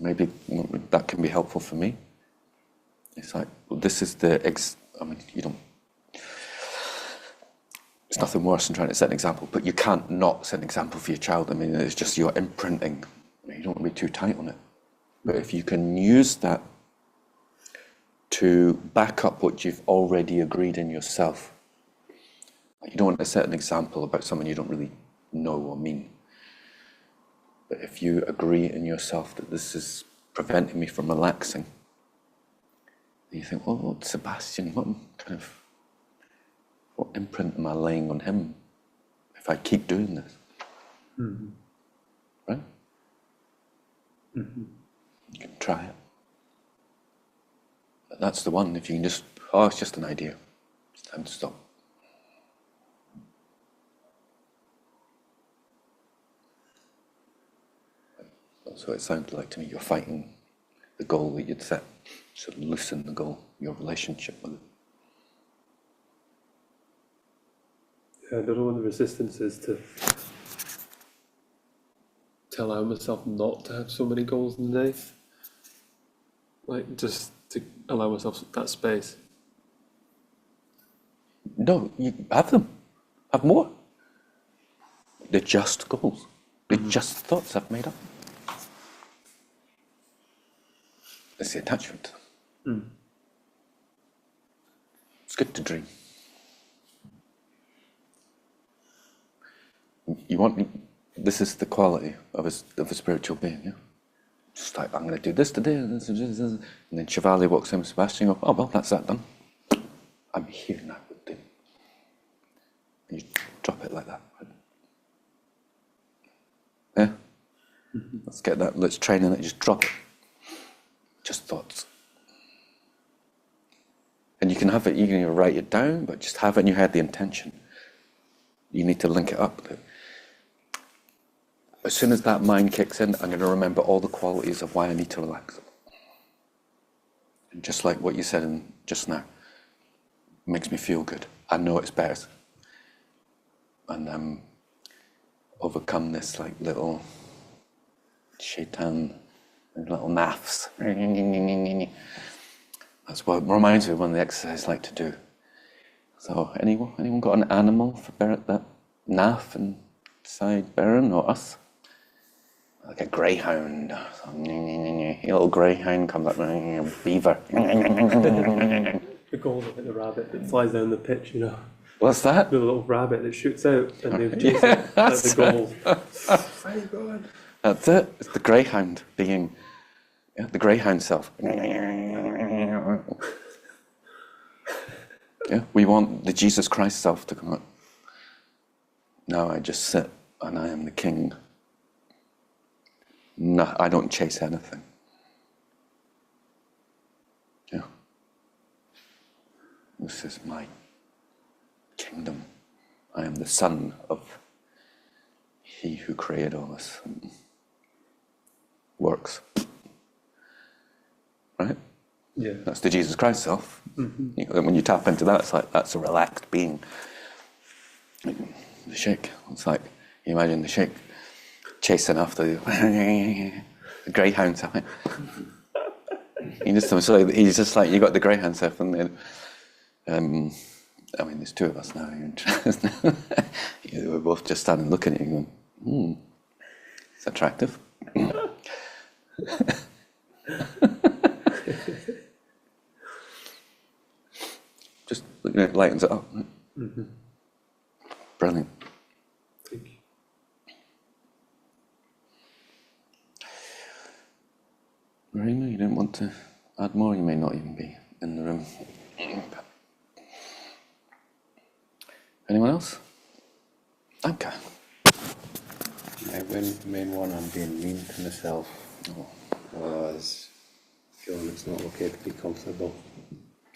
Maybe that can be helpful for me. It's like, well, this is you don't. It's nothing worse than trying to set an example, but you can't not set an example for your child. I mean, it's just your imprinting. You don't want to be too tight on it. But if you can use that to back up what you've already agreed in yourself. You don't want to set an example about someone you don't really know or mean. But if you agree in yourself that this is preventing me from relaxing. And you think, well, what Sebastian, what imprint am I laying on him if I keep doing this? Mm-hmm. Right? Mm-hmm. You can try it. But that's the one, if you can just, oh, it's just an idea. It's time to stop. That's what it sounded like to me. You're fighting the goal that you'd set. So loosen the goal, your relationship with it. Yeah, I don't know what the resistance is to allow myself not to have so many goals in the day. Like, just to allow myself that space. No, you have them. Have more. They're just goals. They're just thoughts I've made up. It's the attachment to them. It's good to dream. You want, this is the quality of a spiritual being, yeah? Just like, I'm going to do this today, and then Chevalier walks in with Sebastian and goes, oh, well, that's that done. I'm here now with them. And you drop it like that. Yeah? Let's get that, let's train in it, just drop it. Just thoughts. And you can have it, you can write it down, but just have it in your head, the intention. You need to link it up. As soon as that mind kicks in, I'm going to remember all the qualities of why I need to relax. And just like what you said just now, it makes me feel good. I know it's better. And overcome this like little shaitan, little naffs. That's what reminds me of one of the exercises I like to do. So anyone got an animal for that naff inside Baron or us? Like a greyhound. A little greyhound comes up, beaver. The goal of the rabbit that flies down the pitch, you know. What's that? The little rabbit that shoots out and they chase it. That's the goal. Where are you going? That's it. It's the greyhound being the greyhound self. Yeah, we want the Jesus Christ self to come out. Now I just sit and I am the king. No, I don't chase anything. Yeah. This is my kingdom. I am the son of he who created all this. Works. Right? Yeah. That's the Jesus Christ self. Mm-hmm. When you tap into that, it's like, that's a relaxed being. The sheikh, it's like, you imagine the sheikh chasing after the greyhound self. He's just like, you got the greyhound self, and then, I mean, there's two of us now. We're both just standing looking at you going, it's attractive. Just looking at it lightens it up. Mm-hmm. Brilliant. Thank you. Marina, you don't want to add more? You may not even be in the room. Anyone else? Okay. My main one, I'm being mean to myself, was feeling it's not okay to be comfortable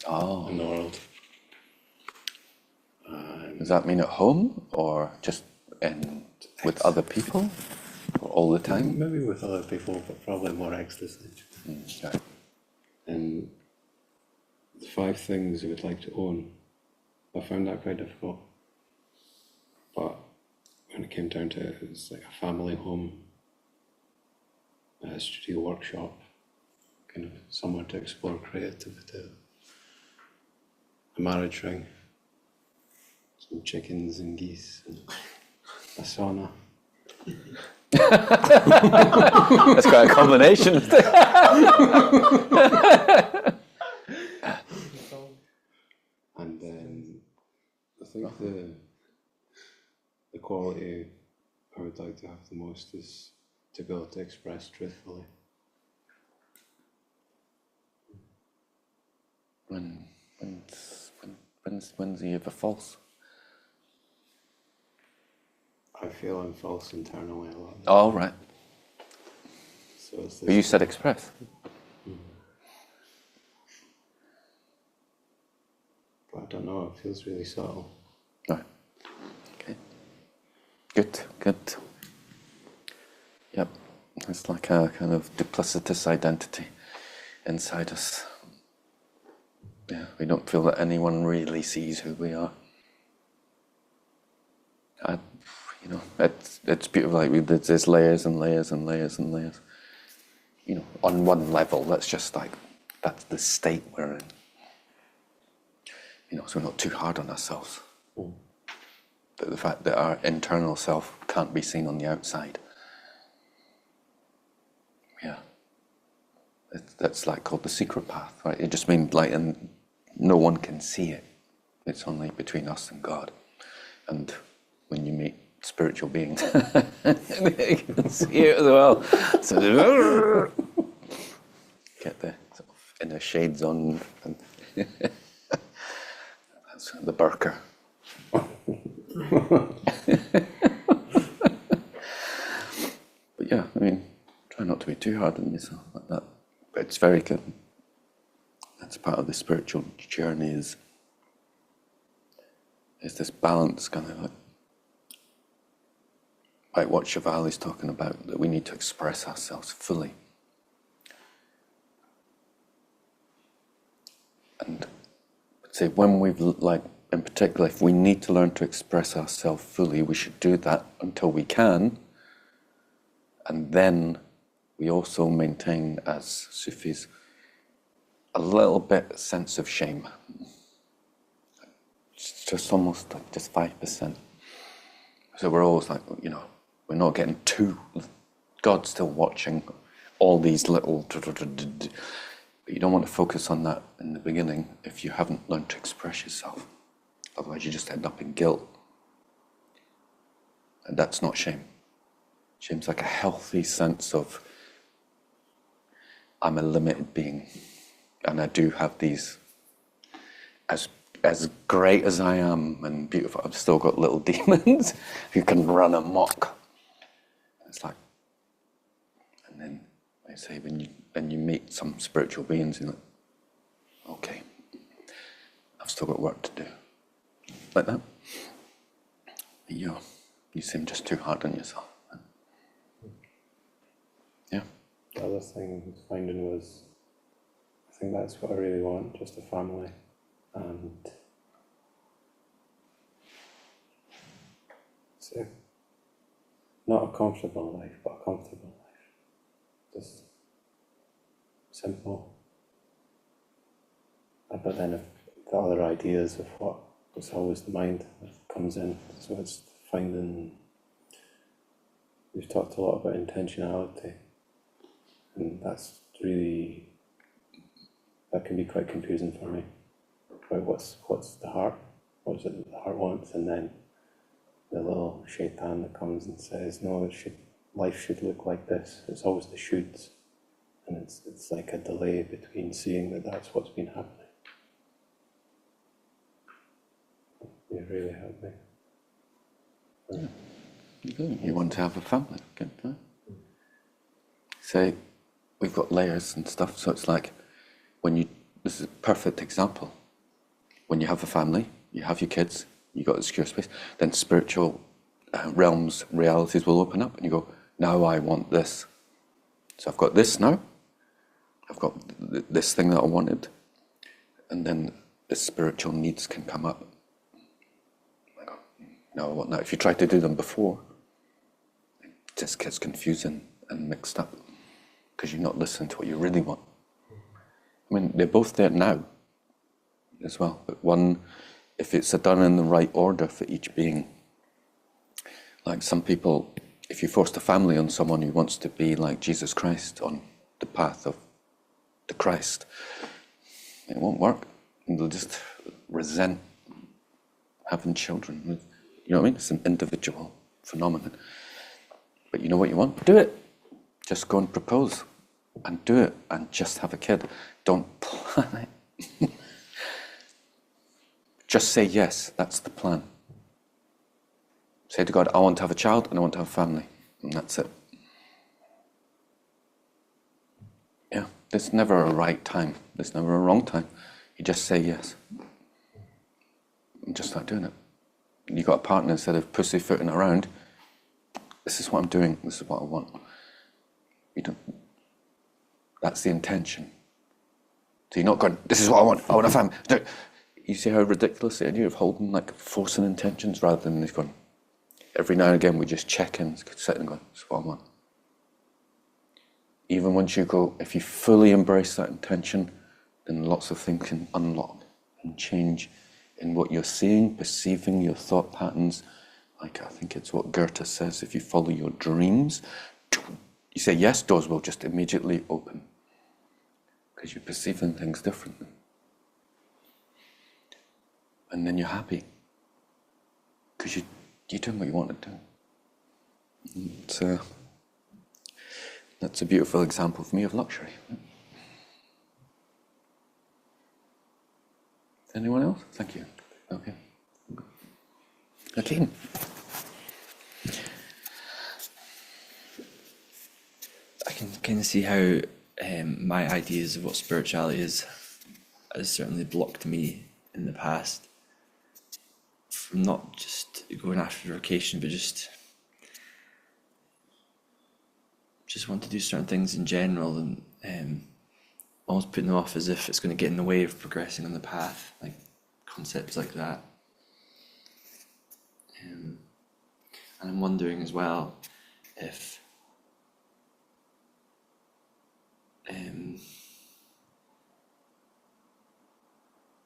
in the world. Does that mean at home or just with other people or all the time? Maybe with other people, but probably more explicitly. Okay. And the 5 things I would like to own, I found that quite difficult. But when it came down to it, it was like a family home, a studio workshop, kind of somewhere to explore creativity, a marriage ring, some chickens and geese, and a sauna. That's quite a combination. And then I think the quality I would like to have the most is to be able to express truthfully. When's he ever false? I feel I'm false internally a lot. Oh, right. So it's But you this, said express. but I don't know, it feels really subtle. Right. Okay. Good. Yep. It's like a kind of duplicitous identity inside us. Yeah, we don't feel that anyone really sees who we are. It's beautiful. Like there's layers and layers and layers and layers. On one level, that's the state we're in. So we're not too hard on ourselves. But the fact that our internal self can't be seen on the outside. Yeah. That's like called the secret path, right? It just means and no one can see it. It's only between us and God. And when you meet spiritual beings, you can see it as well. So get the sort of inner shades on, and that's the burqa. But yeah, try not to be too hard on yourself like that. But it's very good. That's part of the spiritual journey is this balance, kind of like what Cheval is talking about, that we need to express ourselves fully. And I'd say when we've, in particular, if we need to learn to express ourselves fully, we should do that until we can. And then we also maintain, as Sufis, a little bit sense of shame. It's just almost like just 5%. So we're always like, we're not getting too... God's still watching all these little... But you don't want to focus on that in the beginning if you haven't learned to express yourself. Otherwise you just end up in guilt. And that's not shame. Shame's like a healthy sense of, I'm a limited being. And I do have these, as great as I am and beautiful, I've still got little demons who can run amok. It's like, and then I say when you meet some spiritual beings, you're like, okay, I've still got work to do. Like that. You seem just too hard on yourself. Yeah. The other thing I was finding was, I think that's what I really want, just a family. And so, not a comfortable life, but a comfortable life. Just simple. But then if the other ideas of what was always the mind that comes in. So it's finding, we've talked a lot about intentionality, and that's really, that can be quite confusing for me. About what's the heart, what is it that the heart wants, and then the little shaitan that comes and says, no, life should look like this. It's always the shoulds, and it's like a delay between seeing that that's what's been happening. It really helped me. Yeah. You want to have a family, good, huh? Say, we've got layers and stuff, so it's like this is a perfect example. When you have a family, you have your kids, you got a secure space, then spiritual realms, realities will open up, and you go, now I want this. So I've got this now, I've got this thing that I wanted, and then the spiritual needs can come up. I go, now I want that. If you try to do them before, it just gets confusing and mixed up, because you're not listening to what you really want. I mean, they're both there now as well, but one, if it's done in the right order for each being, like some people, if you forced a family on someone who wants to be like Jesus Christ on the path of the Christ, it won't work. And they'll just resent having children. You know what I mean? It's an individual phenomenon. But you know what you want? Do it. Just go and propose and do it and just have a kid. Don't plan it. Just say yes, that's the plan. Say to God, I want to have a child and I want to have a family. And that's it. Yeah, there's never a right time. There's never a wrong time. You just say yes. And just start doing it. You got a partner, instead of pussyfooting around, this is what I'm doing, this is what I want. You don't, that's the intention. So you're not going, this is what I want a family. No. You see how ridiculous the idea of holding, like forcing intentions, rather than this going, every now and again we just check in, sit and go, this is what I want. Even once you go, if you fully embrace that intention, then lots of things can unlock and change in what you're seeing, perceiving, your thought patterns. Like I think it's what Goethe says, if you follow your dreams, you say yes, doors will just immediately open. Because you're perceiving things differently. And then you're happy. Because you're doing what you want to do. That's a beautiful example for me of luxury. Anyone else? Thank you. Okay. Hakeem. I can kind of see how my ideas of what spirituality is has certainly blocked me in the past from not just going after vocation, but just want to do certain things in general, and almost putting them off as if it's going to get in the way of progressing on the path, like concepts like that. And I'm wondering as well if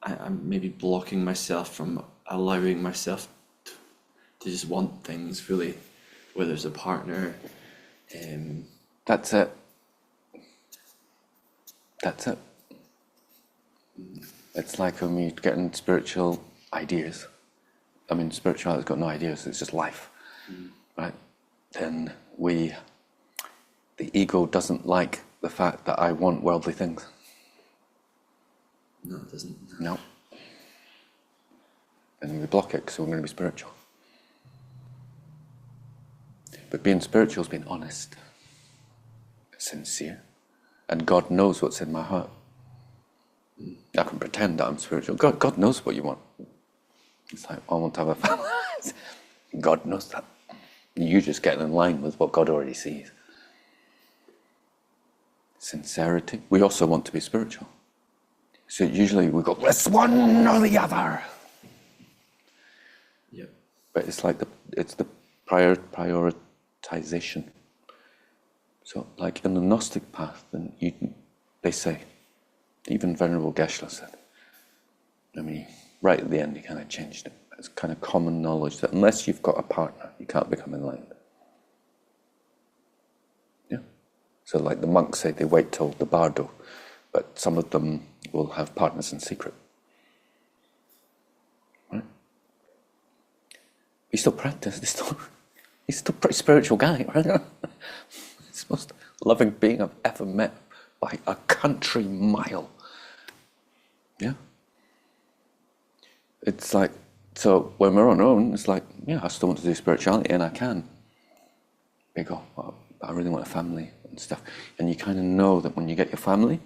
I'm maybe blocking myself from allowing myself to just want things fully, whether it's a partner. That's it. That's it. It's like when we get in spiritual ideas. I mean, spirituality's got no ideas, it's just life. Right? Then the ego doesn't like the fact that I want worldly things. No, it doesn't. No. And we block it because we're going to be spiritual. But being spiritual is being honest, sincere. And God knows what's in my heart. I can pretend that I'm spiritual. God knows what you want. It's like, I want to have a family. God knows that. You just get in line with what God already sees. Sincerity. We also want to be spiritual. So usually we go, it's one or the other. Yep. But it's like it's the prioritization. So like in the Gnostic path, then they say, even Venerable Geshe said, I mean, right at the end he kind of changed it. It's kind of common knowledge that unless you've got a partner, you can't become enlightened. Yeah. So like the monks say, they wait till the bardo, but some of them will have partners in secret. Right? He still practiced. He's still a pretty spiritual guy, right? He's the most loving being I've ever met by a country mile. Yeah. It's like, so when we're on our own, it's like, yeah, I still want to do spirituality, and I can. You go, well, I really want a family and stuff. And you kind of know that when you get your family,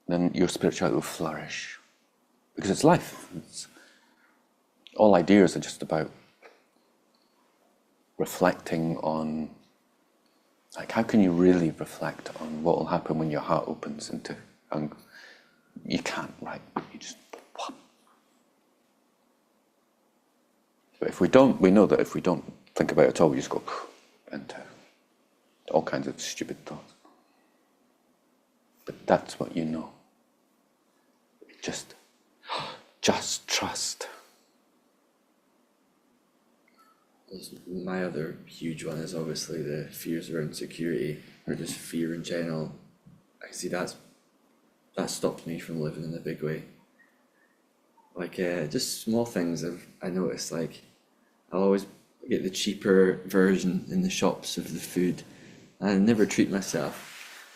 then your spirituality will flourish. Because it's life. All ideas are just about reflecting on, like, how can you really reflect on what will happen when your heart opens into, and you can't, right? You just, but if we don't, we know that if we don't think about it at all, we just go into all kinds of stupid thoughts. But that's what you know. Just trust. My other huge one is obviously the fears around security, or just fear in general. I see that stopped me from living in a big way. Like just small things I noticed, like I'll always get the cheaper version in the shops of the food, and I never treat myself.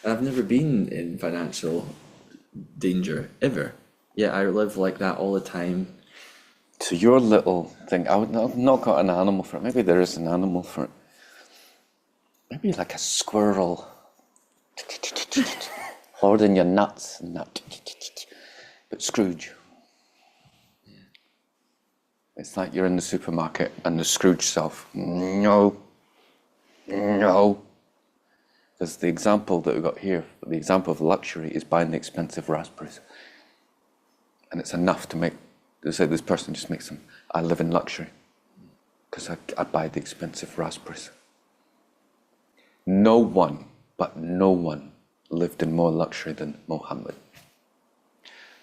And I've never been in financial danger ever. Yeah, I live like that all the time. to your little thing, I've not got an animal for it. Maybe there is an animal for it. Maybe like a squirrel. Hoarding your nuts and that. But Scrooge. It's like you're in the supermarket and the Scrooge self. No. Because the example that we've got here, the example of luxury is buying the expensive raspberries. And it's enough to make, they say this person just makes them, I live in luxury. Because I buy the expensive raspberries. No one lived in more luxury than Muhammad.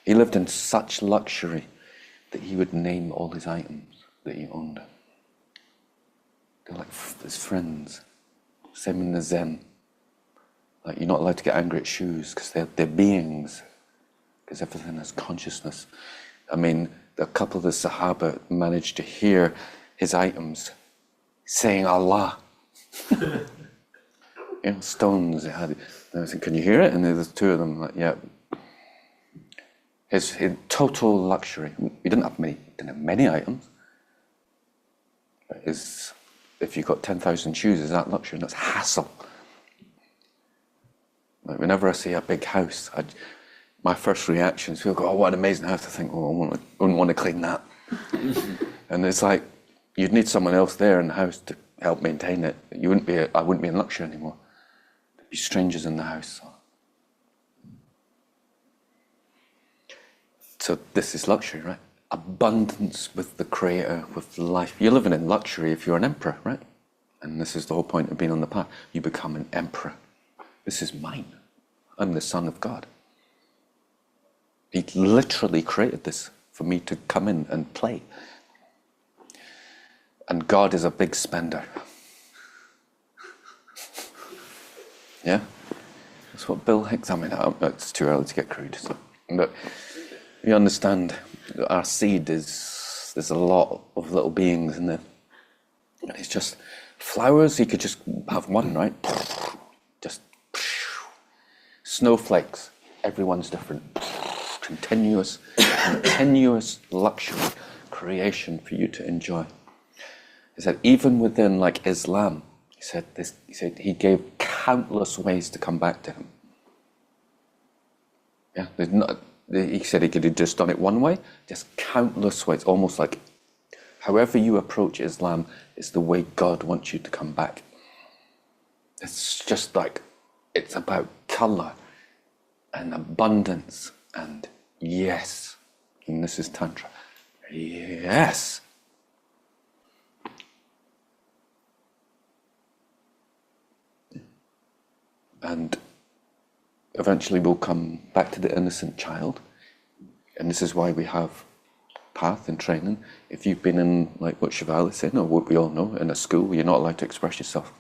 He lived in such luxury that he would name all his items that he owned. They're like his friends. Same in the Zen. Like, you're not allowed to get angry at shoes because they're beings. Because everything has consciousness. I mean, a couple of the Sahaba managed to hear his items saying Allah. Stones. They had. I was saying, can you hear it? And there's two of them. Like, yeah. His total luxury. He didn't have many items. But if you've got 10,000 shoes, is that luxury? That's hassle. Like, whenever I see a big house, my first reaction is, people go, oh, what an amazing house. I think, oh, I wouldn't want to clean that. And it's like, you'd need someone else there in the house to help maintain it. I wouldn't be in luxury anymore. There'd be strangers in the house. So this is luxury, right? Abundance with the Creator, with life. You're living in luxury if you're an emperor, right? And this is the whole point of being on the path. You become an emperor. This is mine. I'm the son of God. He literally created this for me to come in and play. And God is a big spender. Yeah? That's what Bill Hicks, it's too early to get crude. So. But you understand that our seed there's a lot of little beings in there. And it's just flowers, you could just have one, right? Just snowflakes, everyone's different. Continuous luxury creation for you to enjoy. He said, even within like Islam, he said he gave countless ways to come back to him. Yeah, he said he could have just done it one way, just countless ways, almost like however you approach Islam is the way God wants you to come back. It's just like, it's about colour and abundance and yes. And this is Tantra. Yes. And eventually we'll come back to the innocent child. And this is why we have path and training. If you've been in, like what Cheval is saying, or what we all know, in a school, you're not allowed to express yourself.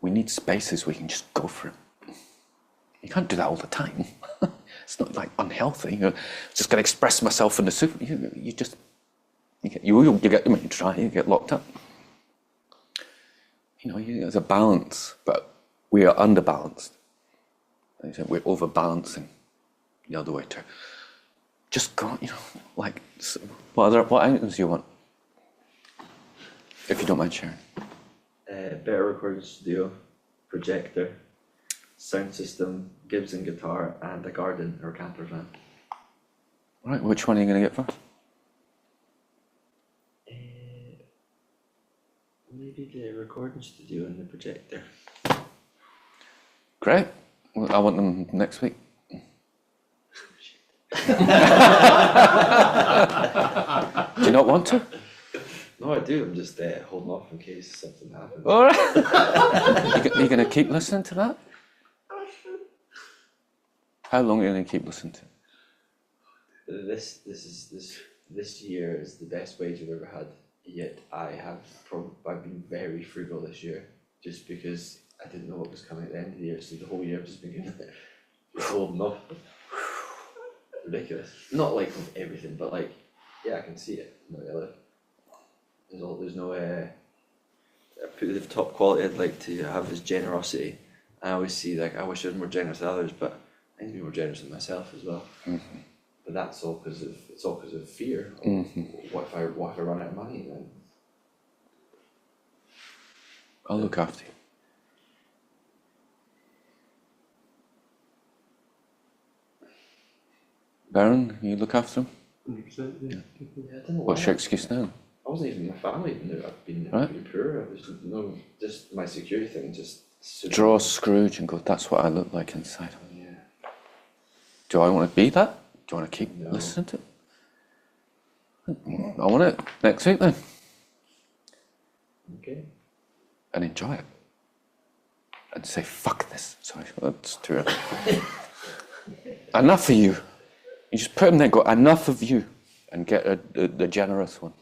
We need spaces where you can just go for it. You can't do that all the time. It's not like unhealthy. You're just going to express myself in the soup. You get locked up. There's a balance, but we are underbalanced. We're overbalancing the other way too. Just go, what items do you want? If you don't mind sharing. Better recording studio, projector, sound system, Gibson guitar, and a garden or camper van. Right, which one are you going to get first? Maybe the recording studio and the projector. Great. Well, I want them next week. Do you not want to? No, I do. I'm just holding off in case something happens. All right. You're going to keep listening to that? How long are you going to keep listening to it? This year is the best wage I've ever had. Yet I've been very frugal this year, just because I didn't know what was coming at the end of the year. So the whole year I've just been holding off. Ridiculous. Not like with everything, but like, yeah, I can see it. There's no the top quality I'd like to have is generosity. I always see, like, I wish I was more generous with others, but I need to be more generous with myself as well. Mm-hmm. But but that's all because of fear. What if I run out of money then? I'll look after you. Baron, you look after him? 100%, yeah. Yeah, I don't know What's why. your excuse now? I wasn't even my family. I've been Right. pretty poor. I was just my security thing. Just Draw Scrooge and go, that's what I look like inside. Yeah. Do I want to be that? Do you want to keep No. listening to it? I want it next week then, Okay. and enjoy it. And say, fuck this. Sorry, that's too early. Enough of you. You just put him there and go, enough of you. And get the generous one.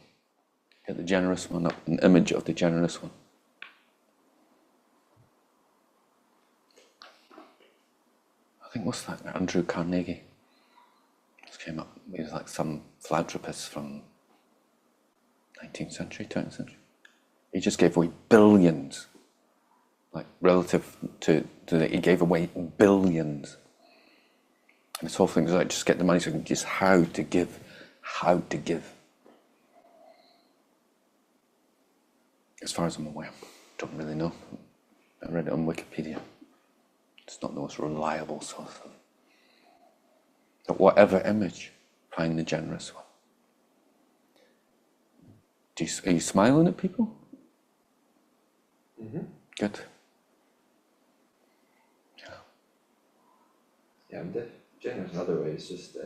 Get the generous one up, an image of the generous one. I think, what's that? Andrew Carnegie. Just came up. He was like some philanthropist from 19th century, 20th century. He just gave away billions. Like, relative to he gave away billions. And this whole thing is like, just get the money, so just how to give. How to give. As far as I'm aware. Don't really know. I read it on Wikipedia. It's not the most reliable source of. But whatever image, find the generous one. Are you smiling at people? Mm-hmm. Good. Yeah, I'm generous in other ways. Just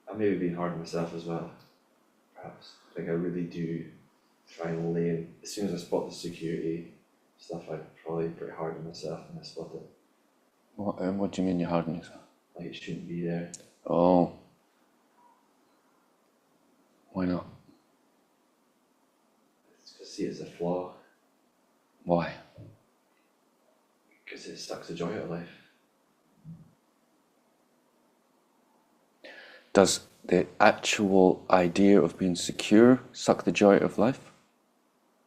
I'm maybe being hard on myself as well. Perhaps. Like I really do try and lay in. As soon as I spot the security stuff, I'm probably pretty hard on myself when I spot it. What do you mean you're hard on yourself? Like it shouldn't be there. Oh. Why not? I see it as a flaw Why? because it sucks the joy out of life. Does the actual idea of being secure suck the joy out of life?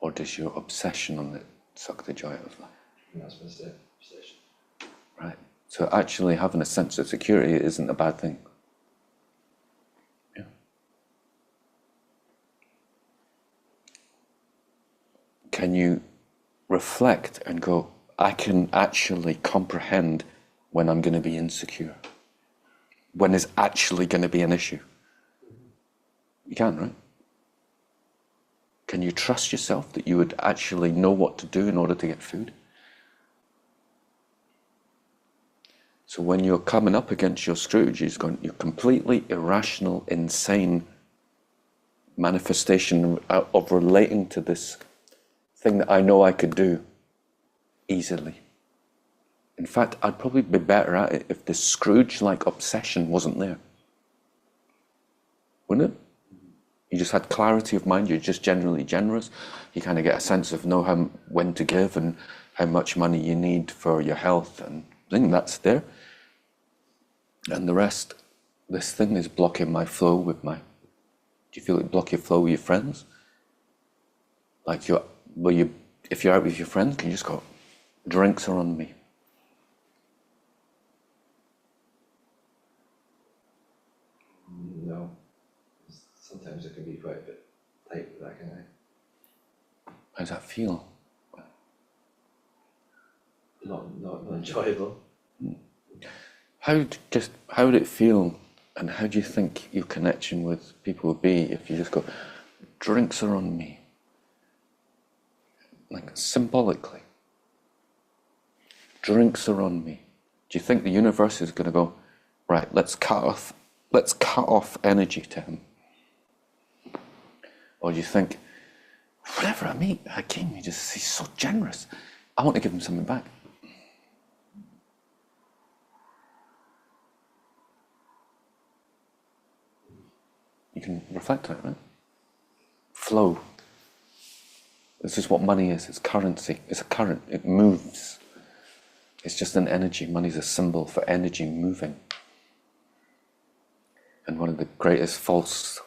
Or does your obsession on it suck the joy out of life? And that's my obsession. Right. So actually having a sense of security isn't a bad thing. Yeah. Can you reflect and go, I can actually comprehend when I'm going to be insecure? When there's actually going to be an issue? You can, right? Can you trust yourself that you would actually know what to do in order to get food? So when you're coming up against your Scrooge, you're completely irrational, insane manifestation of relating to this thing that I know I could do easily. In fact, I'd probably be better at it if the Scrooge-like obsession wasn't there. Wouldn't it? You just had clarity of mind, you're just generally generous. You kind of get a sense of when to give and how much money you need for your health, and I think that's there. And the rest, this thing is blocking my flow with do you feel it block your flow with your friends? Like if you're out with your friends, can you just go, drinks are on me? No. Sometimes it can be quite a bit tight with that kind of. How does that feel? Not enjoyable. How would it feel, and how do you think your connection with people would be if you just go, drinks are on me? Like symbolically. Drinks are on me. Do you think the universe is going to go, right, let's cut off energy to him? Or do you think, whenever I meet a king, he's so generous, I want to give him something back? You can reflect on it, right? Flow. This is what money is. It's currency. It's a current. It moves. It's just an energy. Money's a symbol for energy moving. And one of the greatest false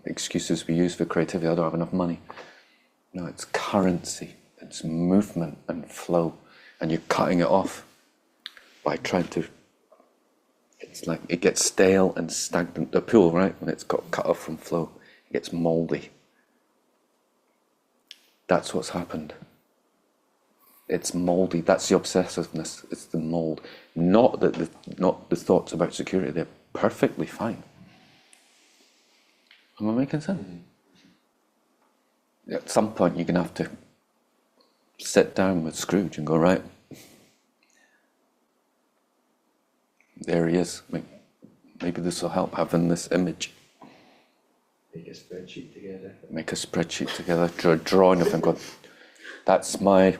excuses we use for creativity, I don't have enough money. No, it's currency. It's movement and flow. And you're cutting it off by trying to It's like it gets stale and stagnant. The pool, right, when it's got cut off from flow, it gets mouldy. That's what's happened. It's mouldy. That's the obsessiveness. It's the mould. Not the thoughts about security. They're perfectly fine. Am I making sense? At some point, you're gonna have to sit down with Scrooge and go, right, there he is. Maybe this will help, having this image. Make a spreadsheet together. Make a spreadsheet together, draw a drawing of him. Go, that's my.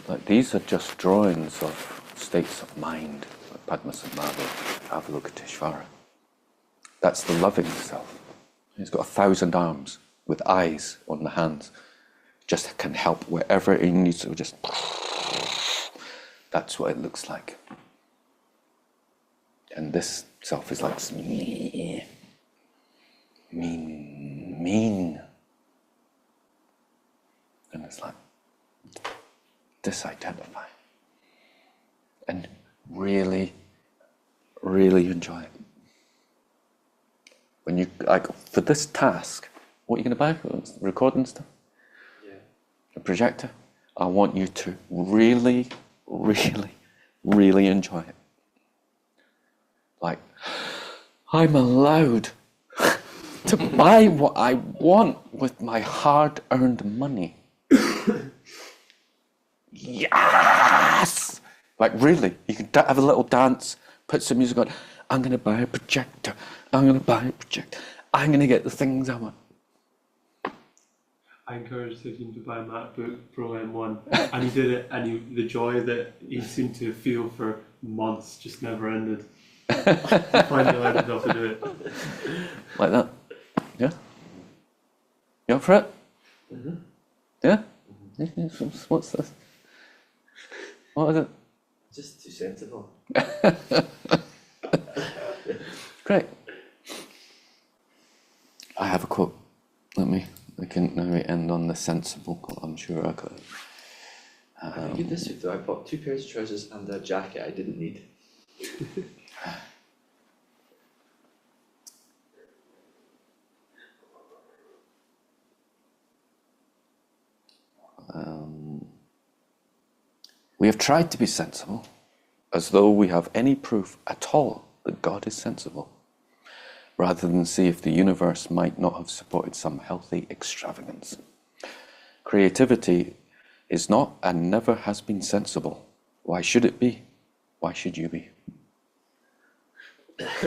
Like, these are just drawings of states of mind, like Padmasambhava, Avalokiteshvara. That's the loving self. He's got 1,000 arms with eyes on the hands. Just can help wherever he needs to. Just. That's what it looks like. And this self is like mean. And it's like disidentify. And really, really enjoy it. When you, like, for this task, what are you going to buy? Recording stuff? Yeah. A projector? I want you to really, really, really enjoy it. Like, I'm allowed to buy what I want with my hard-earned money. Yes! Like, really, you can have a little dance, put some music on. I'm going to buy a projector. I'm going to buy a projector. I'm going to get the things I want. I encouraged him to buy a MacBook Pro M1, and he did it, and the joy that he seemed to feel for months just never ended. He finally learned enough to do it. Like that. Yeah? You up for it? Mm-hmm. Yeah? What's this? What is it? Just too sensible. Great. I have a quote. Let me end on the sensible quote. I'm sure I could. I think this week though, I bought 2 pairs of trousers and a jacket I didn't need. We have tried to be sensible, as though we have any proof at all that God is sensible, rather than see if the universe might not have supported some healthy extravagance. Creativity is not and never has been sensible. Why should it be? Why should you be? It's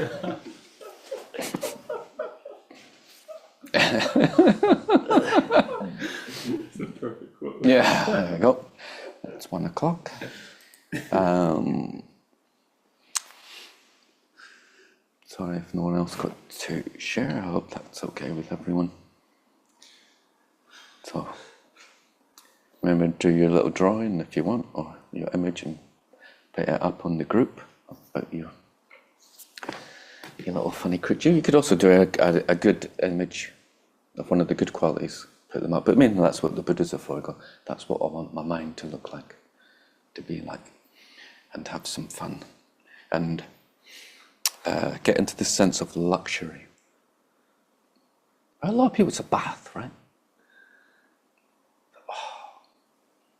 a perfect quote. Yeah, there we go. It's 1 o'clock. Sorry if no one else got to share. I hope that's okay with everyone. So, remember to do your little drawing if you want, or your image, and put it up on the group about your little funny creature. You could also do a good image of one of the good qualities, put them up. But mainly that's what the Buddhas are for. Go, that's what I want my mind to look like, to be like, and have some fun. And get into this sense of luxury. A lot of people, it's a bath, right?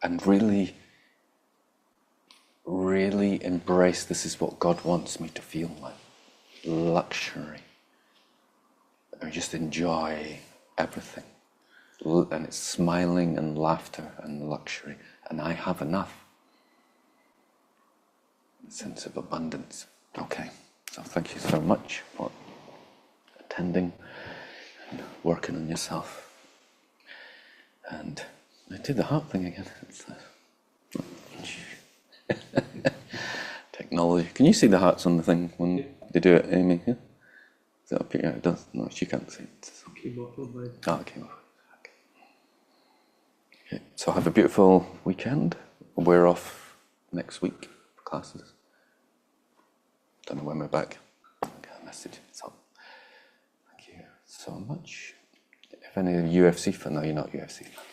And really, really embrace this is what God wants me to feel like. Luxury. And just enjoy everything. And it's smiling and laughter and luxury. And I have enough. A sense of abundance. Okay. So thank you so much for attending and working on yourself. And I did the heart thing again. It's technology. Can you see the hearts on the thing when they do it, Amy? Yeah? Is that up here? It does. No, she can't see it. Came up on mine. Oh, it came off. Okay. So have a beautiful weekend. We're off next week for classes. Don't know when we're back. I'll get a message. So thank you so much. If any UFC fan, no, you're not UFC fan.